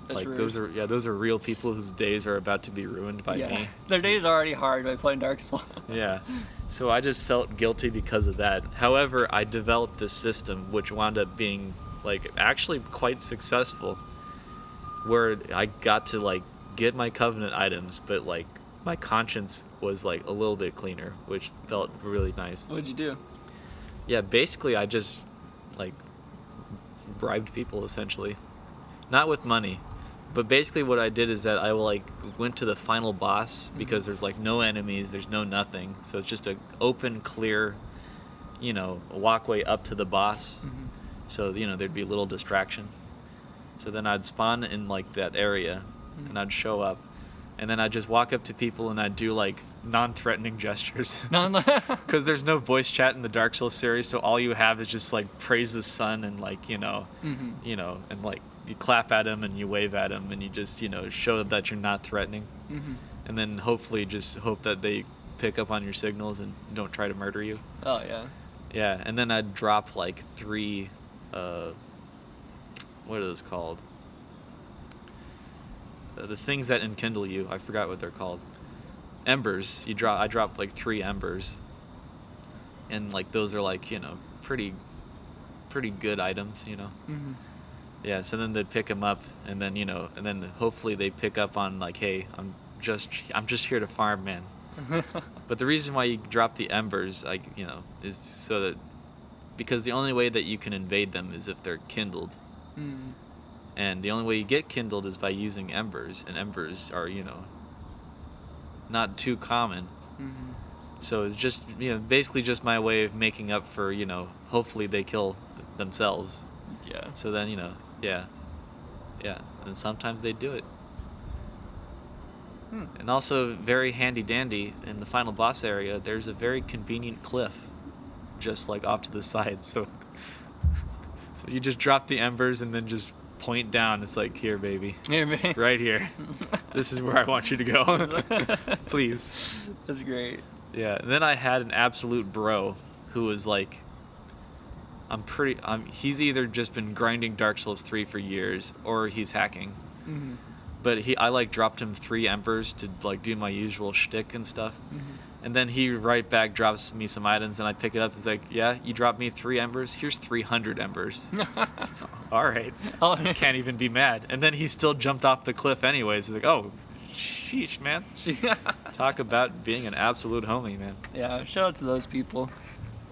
That's like rude. those are real people whose days are about to be ruined by me. Their days are already hard by playing Dark Souls. Yeah. So I just felt guilty because of that. However, I developed this system which wound up being like actually quite successful, where I got to like get my covenant items, but like my conscience was like a little bit cleaner, which felt really nice. What'd you do? Yeah, basically I just like bribed people essentially. Not with money. But basically what I did is that I like went to the final boss because there's like no enemies, there's no nothing. So it's just a open, clear, you know, walkway up to the boss. So, you know, there'd be a little distraction. So then I'd spawn in like that area and I'd show up. And then I'd just walk up to people and I'd do like non-threatening gestures. Because there's no voice chat in the Dark Souls series, so all you have is just like praise the sun and like, you know, and like you clap at him and you wave at him and you just, you know, show them that you're not threatening. And then hopefully just hope that they pick up on your signals and don't try to murder you. Oh, yeah. Yeah, and then I'd drop like 3, what are those called? The things that enkindle you. I forgot what they're called. Embers. I dropped like 3 embers. And like those are like, you know, pretty good items, you know. Yeah, so then they'd pick them up and then, you know, and then hopefully they pick up on like, hey, I'm just here to farm, man. But the reason why you drop the embers, like, you know, is so that because the only way that you can invade them is if they're kindled. And the only way you get kindled is by using embers, and embers are, you know, not too common. So it's just, you know, basically just my way of making up for, you know, hopefully they kill themselves. Yeah. So then, you know, yeah, and sometimes they do it. And also, very handy dandy, in the final boss area, there's a very convenient cliff, just like off to the side. So you just drop the embers and then just point down. It's like, here, baby, right here. This is where I want you to go. Please. That's great. Yeah. And then I had an absolute bro who was like, he's either just been grinding Dark Souls 3 for years or he's hacking. But I like dropped him 3 embers to like do my usual shtick and stuff. And then he right back drops me some items and I pick it up. It's like, yeah, you dropped me 3 embers. Here's 300 embers. All right. Can't even be mad. And then he still jumped off the cliff anyways. It's like, oh, sheesh, man. Talk about being an absolute homie, man. Yeah, shout out to those people.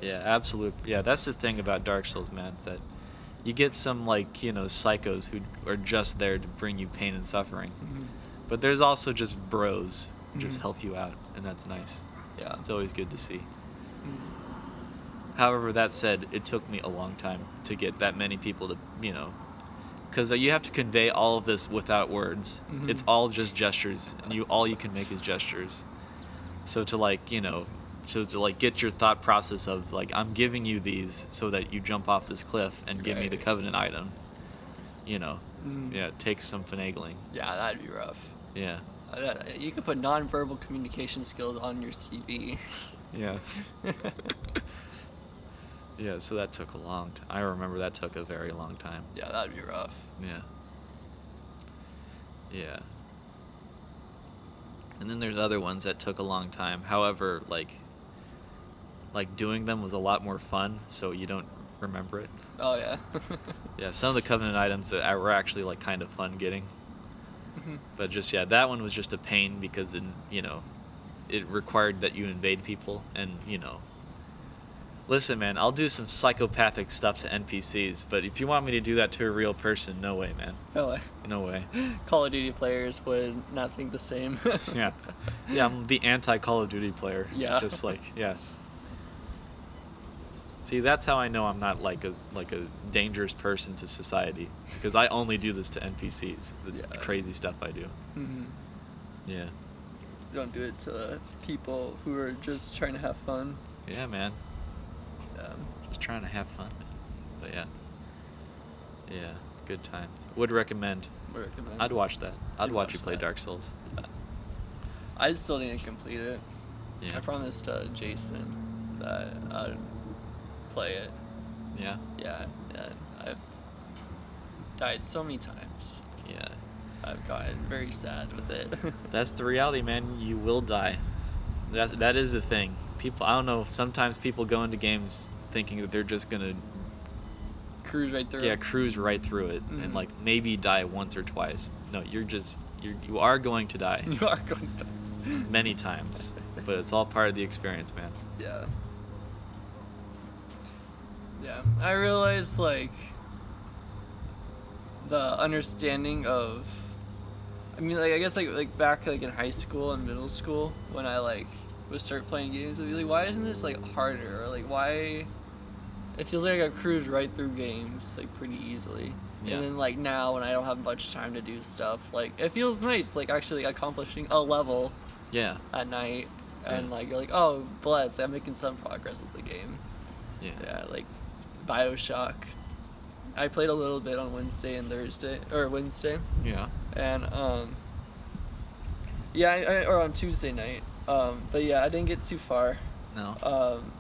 Yeah, absolute. Yeah, that's the thing about Dark Souls, man. Is that you get some, like, you know, psychos who are just there to bring you pain and suffering. But there's also just bros who just help you out, and that's nice. Yeah. It's always good to see. However, that said, it took me a long time to get that many people to, you know, because you have to convey all of this without words. It's all just gestures, and all you can make is gestures. So to like, you know, get your thought process of like, I'm giving you these so that you jump off this cliff and give me the covenant item, you know, yeah, it takes some finagling. Yeah, that'd be rough. Yeah. You could put nonverbal communication skills on your CV. Yeah. Yeah, so that took a long time. I remember that took a very long time. Yeah, that'd be rough. Yeah. Yeah. And then there's other ones that took a long time. However, like doing them was a lot more fun, so you don't remember it. Oh, yeah. Yeah, some of the covenant items that were actually like kind of fun getting. But just, yeah, that one was just a pain because it required that you invade people and, you know. Listen, man, I'll do some psychopathic stuff to NPCs, but if you want me to do that to a real person, no way, man. No way. No way. Call of Duty players would not think the same. Yeah. Yeah, I'm the anti-Call of Duty player. Yeah. Just like, yeah. See, that's how I know I'm not like a dangerous person to society, because I only do this to NPCs, the crazy stuff I do. Yeah. You don't do it to people who are just trying to have fun. Yeah, man. Just trying to have fun. But yeah. Yeah, good times. Would recommend. I'd watch that. I'd watch you play Dark Souls. I still didn't complete it. Yeah. I promised Jason that I'd play it. Yeah. Yeah, I've died so many times. Yeah. I've gotten very sad with it. That's the reality, man. You will die. That is the thing. People, I don't know. Sometimes people go into games thinking that they're just gonna Cruise right through. cruise right through it and Mhm. like maybe die once or twice. No, you are going to die You are going to die. many times, but it's all part of the experience, man. Yeah. Yeah. I realized like the understanding of I mean like I guess like back like in high school and middle school when I like would start playing games, I'd be like, why isn't this like harder? Or like why it feels like I cruise right through games like pretty easily. Yeah. And then like now when I don't have much time to do stuff, like it feels nice like actually accomplishing a level Yeah. at night and Yeah. like you're like, oh bless, I'm making some progress with the game. Yeah. Yeah, like Bioshock. I played a little bit on Wednesday and Thursday or Wednesday, Yeah. and yeah, or on Tuesday night. But yeah, I didn't get too far. No.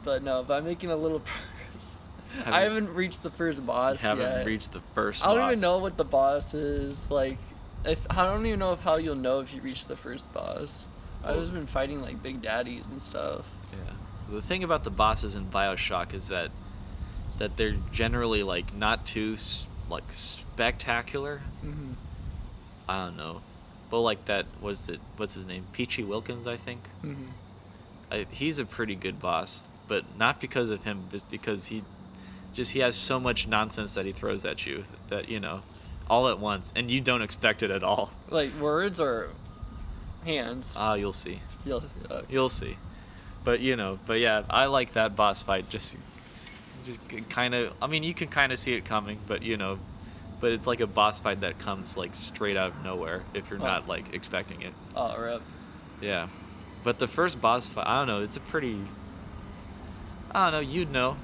But I'm making a little progress. Have I you- haven't reached the first You boss haven't yet. reached the first I don't boss. even know what the boss is like. I don't even know how you'll know if you reach the first boss. I've Well- just been fighting like big daddies and stuff. Yeah. The thing about the bosses in Bioshock is that they're generally like not too like spectacular. Mm-hmm. I don't know, but like that what's his name? Peachy Wilkins, I think. Mm-hmm. He's a pretty good boss, but not because of him, just because he has so much nonsense that he throws at you that all at once, and you don't expect it at all. Like words or hands. You'll see. You'll You'll see. But yeah, I like that boss fight. Just kind of. I mean, you can kind of see it coming, but but it's like a boss fight that comes like straight out of nowhere if you're Oh. not like expecting it. Oh, rip. Yeah, but the first boss fight, I don't know. It's a pretty. I don't know. You'd know,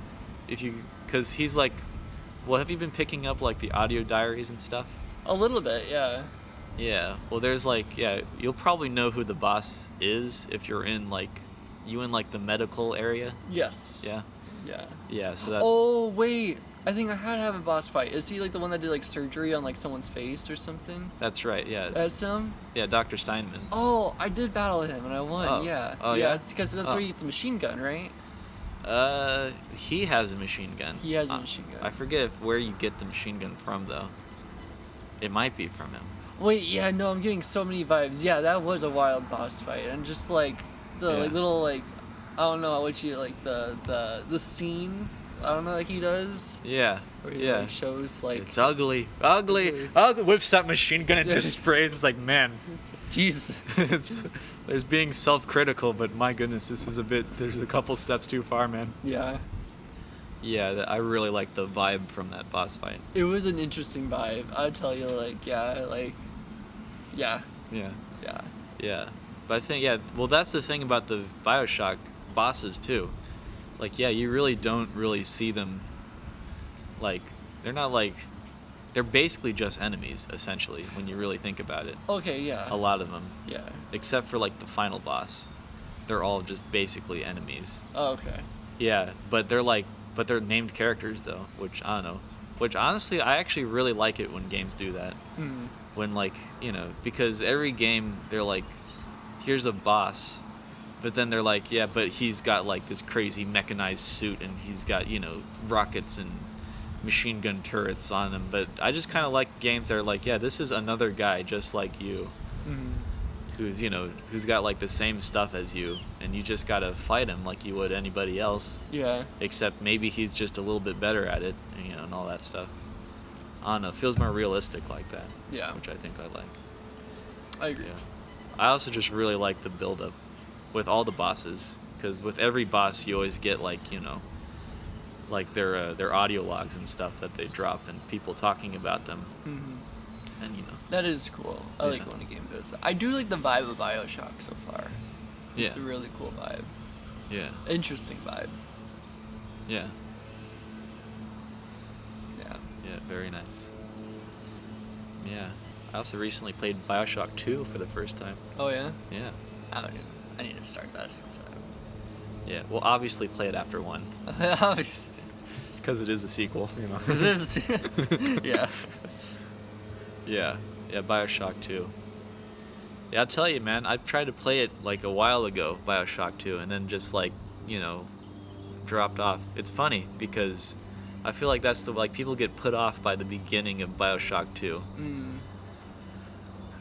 because he's like. Well, have you been picking up like the audio diaries and stuff? A little bit, yeah. Yeah. Well, there's like you'll probably know who the boss is if you're in like the medical area. Yes. Yeah. Yeah. Yeah. So that's. Oh wait, I think I had to have a boss fight. Is he like the one that did like surgery on like someone's face or something? That's right. Yeah. That's him. Yeah, Dr. Steinman. Oh, I did battle him and I won. Oh. Yeah. Oh, yeah? It's because that's Oh. where you get the machine gun, right? He has a machine gun. He has a machine gun. I forget where you get the machine gun from though. It might be from him. Wait, yeah, no, I'm getting so many vibes. Yeah, that was a wild boss fight, and just like the Yeah. like little like I don't know what you like the scene. I don't know like he does. Yeah. Where he Yeah. like, shows like It's ugly. Ugly. Whips that machine gun and just sprays. It's like, man, Jesus. there's being self-critical, but my goodness, there's a couple steps too far, man. Yeah. Yeah, I really like the vibe from that boss fight. It was an interesting vibe. I'd tell you, like, yeah. Yeah. Yeah. Yeah. But I think, yeah, well, that's the thing about the Bioshock bosses, too. Like, yeah, you really don't really see them, like, they're basically just enemies, essentially, when you really think about it. Okay, yeah. A lot of them. Yeah. Except for, like, the final boss. They're all just basically enemies. Oh, okay. Yeah, but they're named characters, though, which, I don't know. Which, honestly, I actually really like it when games do that. Hmm. When, like, because every game, they're like, here's a boss. But then they're like, yeah, but he's got, like, this crazy mechanized suit, and he's got, rockets and machine gun turrets on him. But I just kind of like games that are like, yeah, this is another guy just like you, Hmm. who's got, like, the same stuff as you, and you just gotta fight him like you would anybody else. Yeah. Except maybe he's just a little bit better at it, and all that stuff. I don't know, it feels more realistic like that. Yeah. Which I think I like. I agree. Yeah. I also just really like the build-up with all the bosses, because with every boss you always get like their audio logs and stuff that they drop and people talking about them, Hmm. and That is cool. I like Yeah. when a game does that. I do like the vibe of Bioshock so far. It's Yeah. a really cool vibe. yeah, Interesting vibe. yeah, Yeah. yeah, very nice. Yeah, I also recently played Bioshock 2 for the first time. Oh yeah. Yeah, I need to start that sometime. Yeah, well, obviously play it after 1 Obviously. because it is a sequel. You know. This is- yeah. Yeah, Bioshock 2. Yeah, I'll tell you, man, I've tried to play it like a while ago, Bioshock 2, and then just like, dropped off. It's funny because I feel like that's like people get put off by the beginning of Bioshock 2. Mm.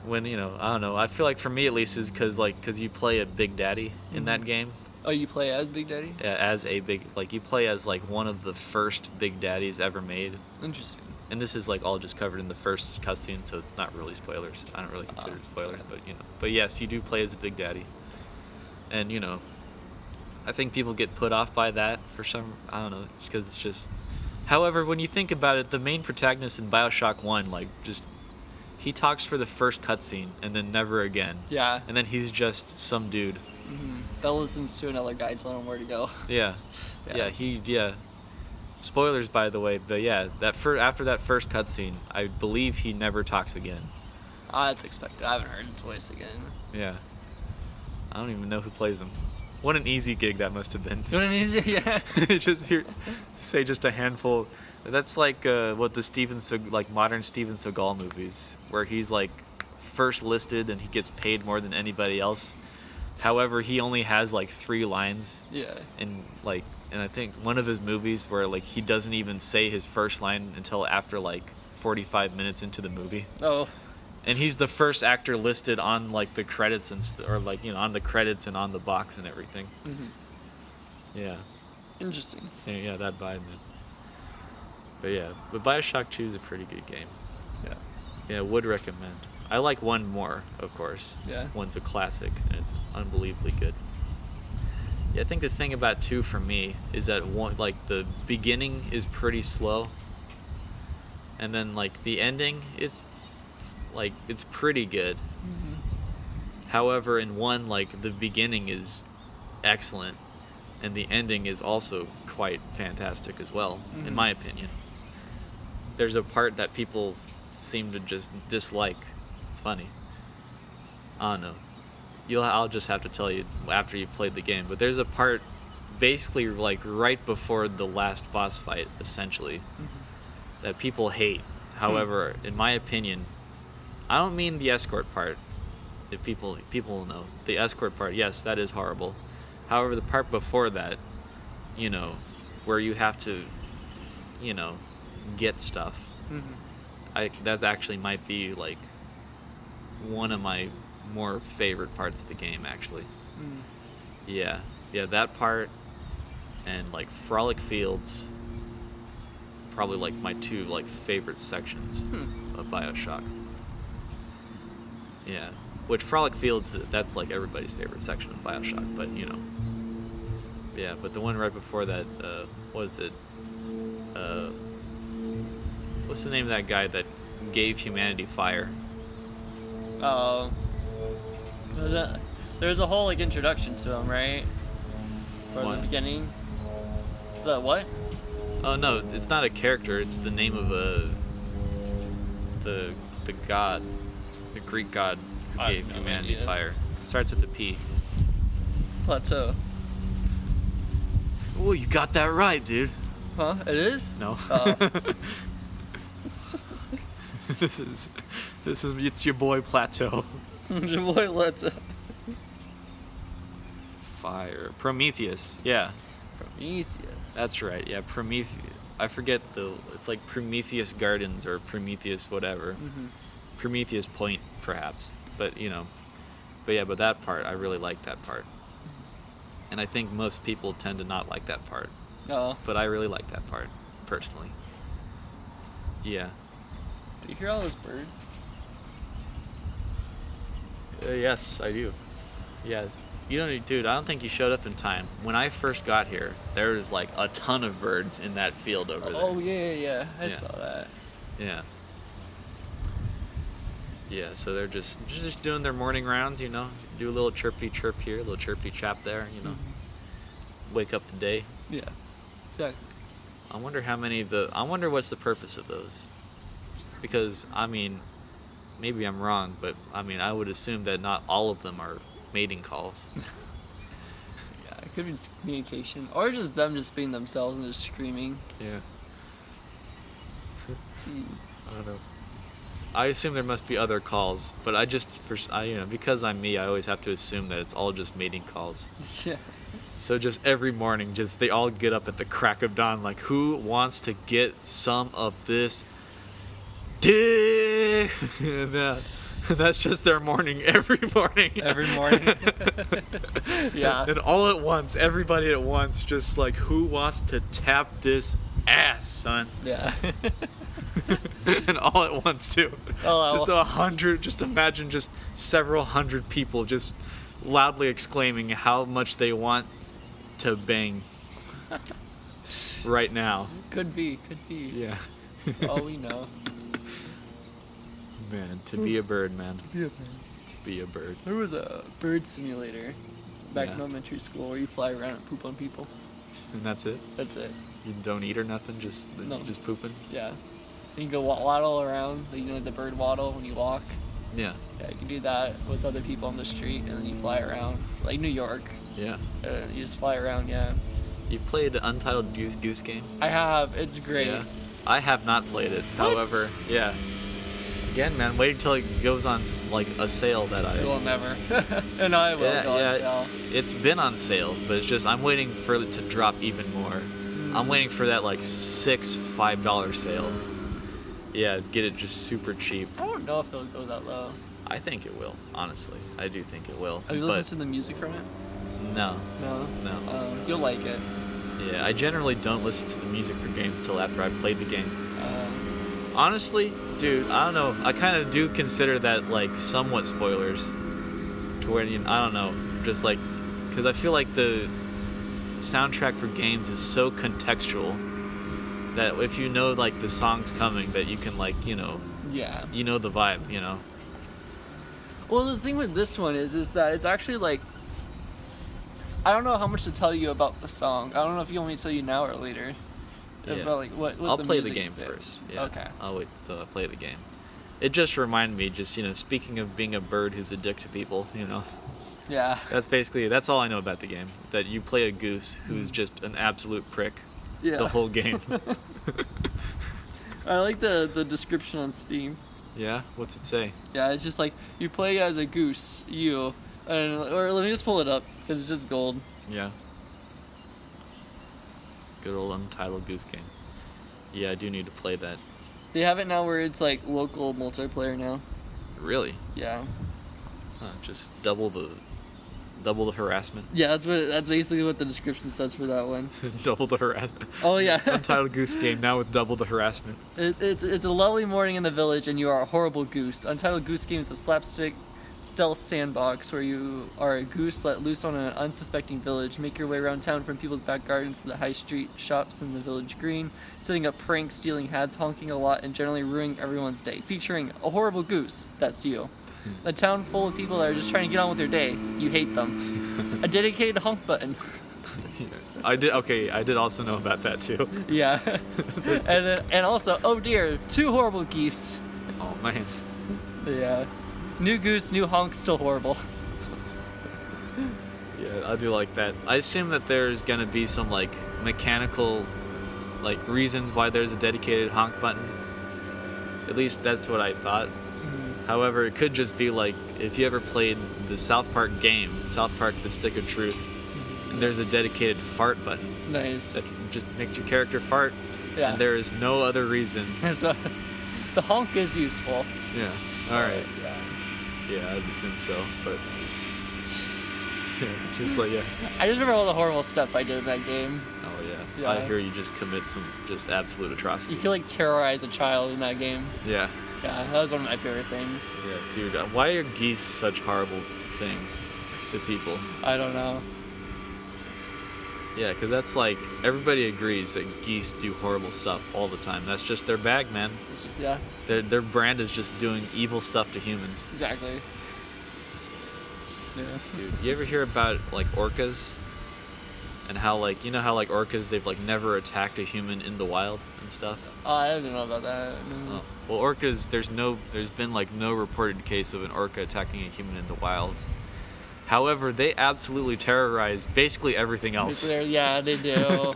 When, I don't know, I feel like for me at least is because you play a Big Daddy in that game. Oh, you play as Big Daddy? As a big, like you play as like one of the first Big Daddies ever made. Interesting. And this is like all just covered in the first cutscene, so it's not really spoilers. I don't really consider it spoilers, yeah. but yes, you do play as a Big Daddy. And I think people get put off by that for some, I don't know, it's because it's just. However, when you think about it, the main protagonist in Bioshock 1, like just, he talks for the first cutscene and then never again. Yeah. And then he's just some dude. That listens to another guy telling him where to go. Yeah. Yeah. Spoilers, by the way, but yeah, after that first cutscene, I believe he never talks again. That's expected. I haven't heard his voice again. Yeah. I don't even know who plays him. What an easy gig that must have been. Yeah. Just say just a handful. That's like what the modern Steven Seagal movies, where he's like first listed and he gets paid more than anybody else. However, he only has like 3 lines. Yeah. And I think one of his movies where like he doesn't even say his first line until after like 45 minutes into the movie. Oh. And he's the first actor listed on like the credits on the credits and on the box and everything. Mm-hmm. Yeah. Interesting. So, yeah, that vibe, man. But Bioshock 2 is a pretty good game. Yeah. Yeah, would recommend. I like 1 more, of course. Yeah. 1's a classic, and it's unbelievably good. Yeah, I think the thing about 2 for me is that the beginning is pretty slow, and then like the ending, it's pretty good. Mm-hmm. However, in 1, like the beginning is excellent, and the ending is also quite fantastic as well, in my opinion. There's a part that people seem to just dislike. It's funny. I don't know. I'll just have to tell you after you played the game. But there's a part, basically like right before the last boss fight, essentially, that people hate. However, in my opinion, I don't mean the escort part. If people know the escort part, yes, that is horrible. However, the part before that, where you have to, get stuff. That actually might be like one of my more favorite parts of the game, actually. Yeah, that part, and like Frolic Fields, probably like my 2 like favorite sections of Bioshock. Yeah, which Frolic Fields, that's like everybody's favorite section of Bioshock, but yeah, but the one right before that, what's the name of that guy that gave humanity fire? There's a whole like introduction to him, right? From What? the beginning. The what? Oh no, it's not a character. It's the name of the god, the Greek god who I have gave no humanity idea. fire. Starts with a P. Plateau. Oh, you got that right, dude. Huh? It is? No. Oh. This is it's your boy Plateau. Your boy Let's Fire. Prometheus. Yeah. Prometheus. That's right. Yeah, Prometheus. I forget it's like Prometheus Gardens or Prometheus whatever. Prometheus Point, perhaps. But but that part, I really like that part. And I think most people tend to not like that part. Oh. But I really like that part, personally. Yeah. Do you hear all those birds? Yes, I do. Yeah. Dude, I don't think you showed up in time. When I first got here, there was like a ton of birds in that field over there. Oh yeah. I Yeah. saw that. Yeah. Yeah, so they're just doing their morning rounds, do a little chirpy chirp here, a little chirpy chap there, Wake up the day. Yeah. Exactly. I wonder what's the purpose of those. Because, maybe I'm wrong, but I would assume that not all of them are mating calls. Yeah, Could be just communication, or just them just being themselves and just screaming. Yeah. Jeez. I don't know. I assume there must be other calls, but because I'm me, I always have to assume that it's all just mating calls. Yeah. So just every morning, they all get up at the crack of dawn, like, who wants to get some of this dick? And that's just their morning every morning. Every morning. Yeah. And all at once, everybody at once, just like, who wants to tap this ass, son? Yeah. And all at once too. Oh, Just 100. Just imagine just several hundred people just loudly exclaiming how much they want to bang right now. Could be. Yeah. All we know. Man, to be a bird, man. Yeah. To be a bird. There was a bird simulator back in Yeah. elementary school where you fly around and poop on people. And that's it. That's it. You don't eat or nothing. Just No. just pooping. Yeah. You can go waddle around, like the bird waddle when you walk. Yeah. Yeah, you can do that with other people on the street, and then you fly around, like New York. Yeah. You just fly around, yeah. You've played Untitled Goose Game? I have. It's great. Yeah. I have not played it. What? However, yeah. Again, man, wait until it goes on like a sale that I. It will never. And I will go on sale. It's been on sale, but it's just I'm waiting for it to drop even more. I'm waiting for that like $5 sale. Yeah, get it just super cheap. I don't know if it'll go that low. I think it will, honestly. I do think it will. Have you listened to the music from it? No. No. No. You'll like it. Yeah, I generally don't listen to the music for games until after I've played the game. Honestly, dude, I don't know. I kind of do consider that like somewhat spoilers. To where I don't know, just like, because I feel like the soundtrack for games is so contextual that if you know like the song's coming, that you can like Yeah. you know the vibe, you know. Well, the thing with this one is that it's actually like, I don't know how much to tell you about the song. I don't know if you want me to tell you now or later. Yeah. About like what I'll the play the music's game been. first. Yeah. Okay. I'll wait till I play the game. It just reminded me, speaking of being a bird who's a dick to people, Yeah. that's all I know about the game. That you play a goose who's just an absolute prick Yeah. the whole game. I like the description on Steam. Yeah? What's it say? Yeah, it's just like you play as a goose, or let me just pull it up because it's just gold. Yeah. Good old Untitled Goose Game. Yeah, I do need to play that. They have it now where it's like local multiplayer now. Really? Yeah. Huh, just double the harassment. Yeah, that's basically what the description says for that one. Double the harassment. Oh yeah. Untitled Goose Game now with double the harassment. It's a lovely morning in the village and you are a horrible goose. Untitled Goose Game is a slapstick stealth sandbox where you are a goose let loose on an unsuspecting village. Make your way around town from people's back gardens to the high street shops in the village green, setting up pranks, stealing hats, honking a lot, and generally ruining everyone's day. Featuring a horrible goose, that's you. A town full of people that are just trying to get on with their day. You hate them. A dedicated honk button. I did also know about that too. Yeah. and also, oh dear, 2 horrible geese. Oh man. Yeah. New goose, new honk, still horrible. Yeah, I do like that. I assume that there's gonna be some like mechanical like reasons why there's a dedicated honk button. At least that's what I thought. However, it could just be like if you ever played the South Park game, South Park: The Stick of Truth, and there's a dedicated fart button Nice. that just makes your character fart, Yeah. and there is no other reason. So, the honk is useful. Yeah. All right. Yeah. Yeah, I'd assume so, but it's just like I just remember all the horrible stuff I did in that game. Oh yeah. Yeah. I hear you just commit some just absolute atrocities. You can like terrorize a child in that game. Yeah. Yeah, that was one of my favorite things. Yeah, dude. Why are geese such horrible things to people? I don't know. Yeah, because that's like everybody agrees that geese do horrible stuff all the time. That's just their bag, man. It's just, yeah, Their brand is just doing evil stuff to humans. exactly. Yeah. Dude, you ever hear about like orcas? And how like how like orcas they've like never attacked a human in the wild and stuff? Oh, I didn't know about that. No. Oh. Well, orcas, there's been like no reported case of an orca attacking a human in the wild. However, they absolutely terrorize basically everything else. Yeah, they do.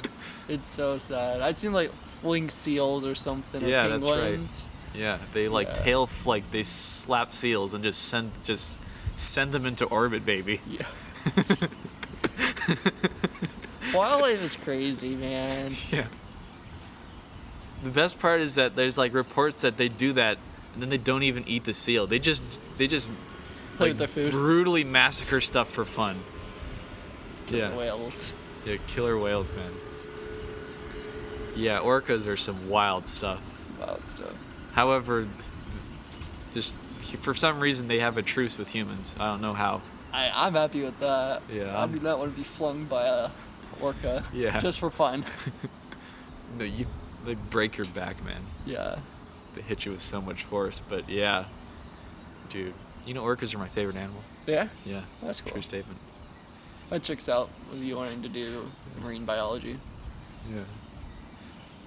It's so sad. I've seen like flink seals or something. Yeah, or that's right. penguins. Yeah, they like Yeah. they slap seals and just send them into orbit, baby. Yeah. Wildlife is crazy, man. Yeah. The best part is that there's like reports that they do that and then they don't even eat the seal. They just Play like with their food. brutally massacre stuff for fun. Killer whales. Yeah, killer whales, man. Yeah, orcas are some wild stuff. Wild stuff. However, just for some reason they have a truce with humans. I don't know how. I'm happy with that. Yeah, I do not want to be flung by a orca. Yeah. Just for fun. No, they break your back, man. Yeah. They hit you with so much force, but yeah, dude. You know, orcas are my favorite animal. Yeah? Yeah, That's cool. true statement. That checks out with you wanting to do marine biology. Yeah.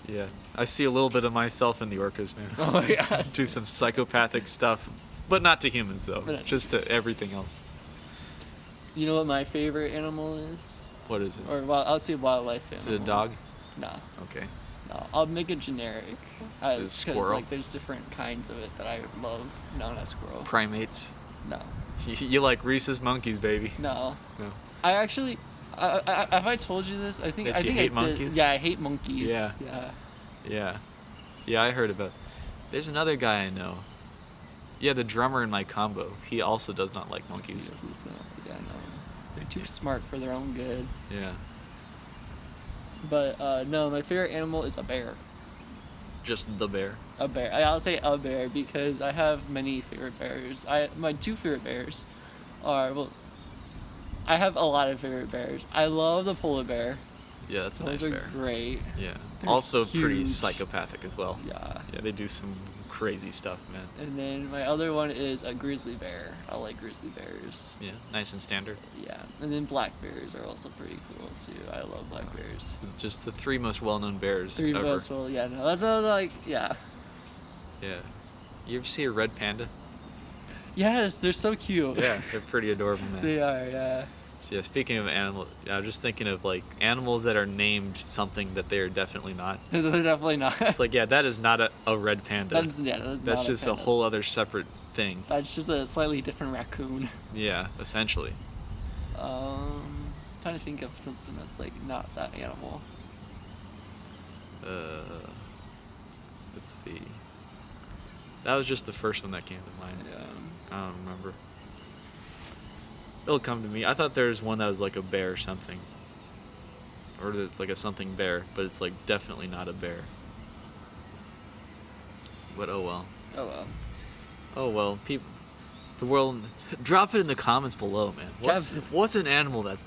Yeah, I see a little bit of myself in the orcas now. Oh, yeah. Do some psychopathic stuff, but not to humans though. But not- Just to everything else. You know what my favorite animal is? What is it? Or I would say wildlife Is animal. it a dog? No. Okay. No. I'll make it generic. Is it a Because squirrel? like there's different kinds of it that I love. No, not squirrel. Primates. No. You like Reese's monkeys, baby. No. No. I actually, have I told you this? I think That I you think hate I did. monkeys? Yeah, I hate monkeys. Yeah. Yeah. Yeah. Yeah, I heard about. There's another guy I know. Yeah, the drummer in my combo. He also does not like monkeys. Yeah, no. They're too smart for their own good. Yeah. But no, my favorite animal is a bear. Just the bear. A bear. I'll say a bear because I have many favorite bears. My two favorite bears are I have a lot of favorite bears. I love the polar bear. Yeah, that's a nice Those are bear. great. Yeah. They're Also pretty huge. psychopathic as well. Yeah. Yeah, they do some crazy stuff, man. And then my other one is a grizzly bear. I like grizzly bears. Yeah, nice and standard. Yeah. And then black bears are also pretty cool too. I love black bears. Just the three most well-known bears Three ever. as well. Yeah. No, that's what I was like. Yeah. Yeah. You ever see a red panda? Yes, they're so cute. Yeah, they're pretty adorable, man. They are. Yeah. So yeah, speaking of animal, I was just thinking of like animals that are named something that they are definitely not. They're definitely not. It's like, yeah, that is not a red panda. That's That's not just a panda. whole other separate thing. That's just a slightly different raccoon. Yeah, essentially. Trying to think of something that's like not that animal. Let's see. That was just the first one that came to mind. Yeah. I don't remember. It'll come to me. I thought there was one that was like a bear or something. Or it's like a something bear, but it's like definitely not a bear. But oh well. Oh well. Oh well. People, the world. Drop it in the comments below, man. What's an animal that's?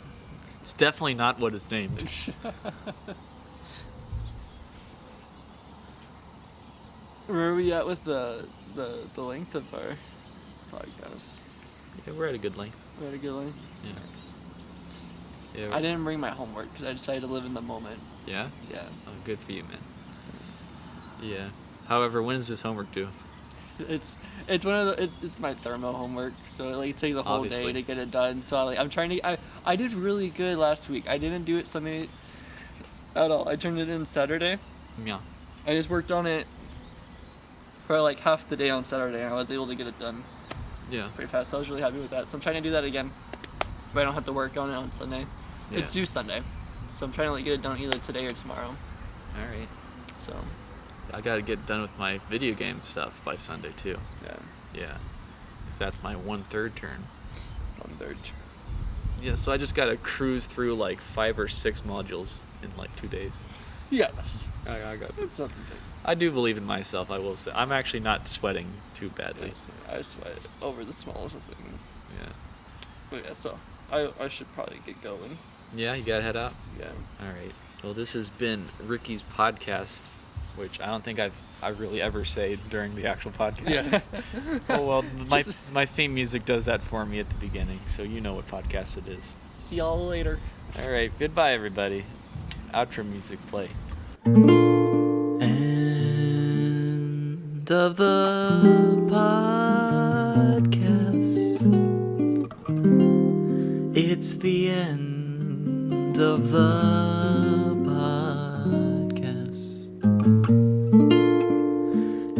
It's definitely not what it's named. Where are we at with the length of our podcast? Yeah, we're at a good length. We're at a good length. Yeah. Yeah. I didn't bring my homework because I decided to live in the moment. Yeah. Yeah. Oh, good for you, man. Yeah. However, when is this homework due? It's one of the it's my thermo homework, so it like takes a whole Obviously. day to get it done. So I'm trying to I did really good last week. I didn't do it Sunday at all. I turned it in Saturday. Yeah. I just worked on it for like half the day on Saturday, and I was able to get it done Yeah. pretty fast. So I was really happy with that. So I'm trying to do that again, but I don't have to work on it on Sunday. Yeah. It's due Sunday, so I'm trying to like get it done either today or tomorrow. All right. So I gotta get done with my video game stuff by Sunday too. yeah, Yeah. Cause that's my 1/3 turn. 1/3. Yeah. So I just gotta cruise through like 5 or 6 modules in like 2 days. Yes, I got. it's nothing big. I do believe in myself. I will say. I'm actually not sweating too badly. I sweat over the smallest of things. Yeah. But yeah, so I should probably get going. Yeah. You gotta head out. Yeah. All right. Well, this has been Ricky's podcast, which I don't think I've really ever said during the actual podcast. Yeah. Oh well, Just- my theme music does that for me at the beginning, so you know what podcast it is. See y'all later. All right. Goodbye, everybody. Outro music play. End of the podcast. It's the end of the podcast.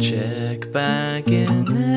Check back in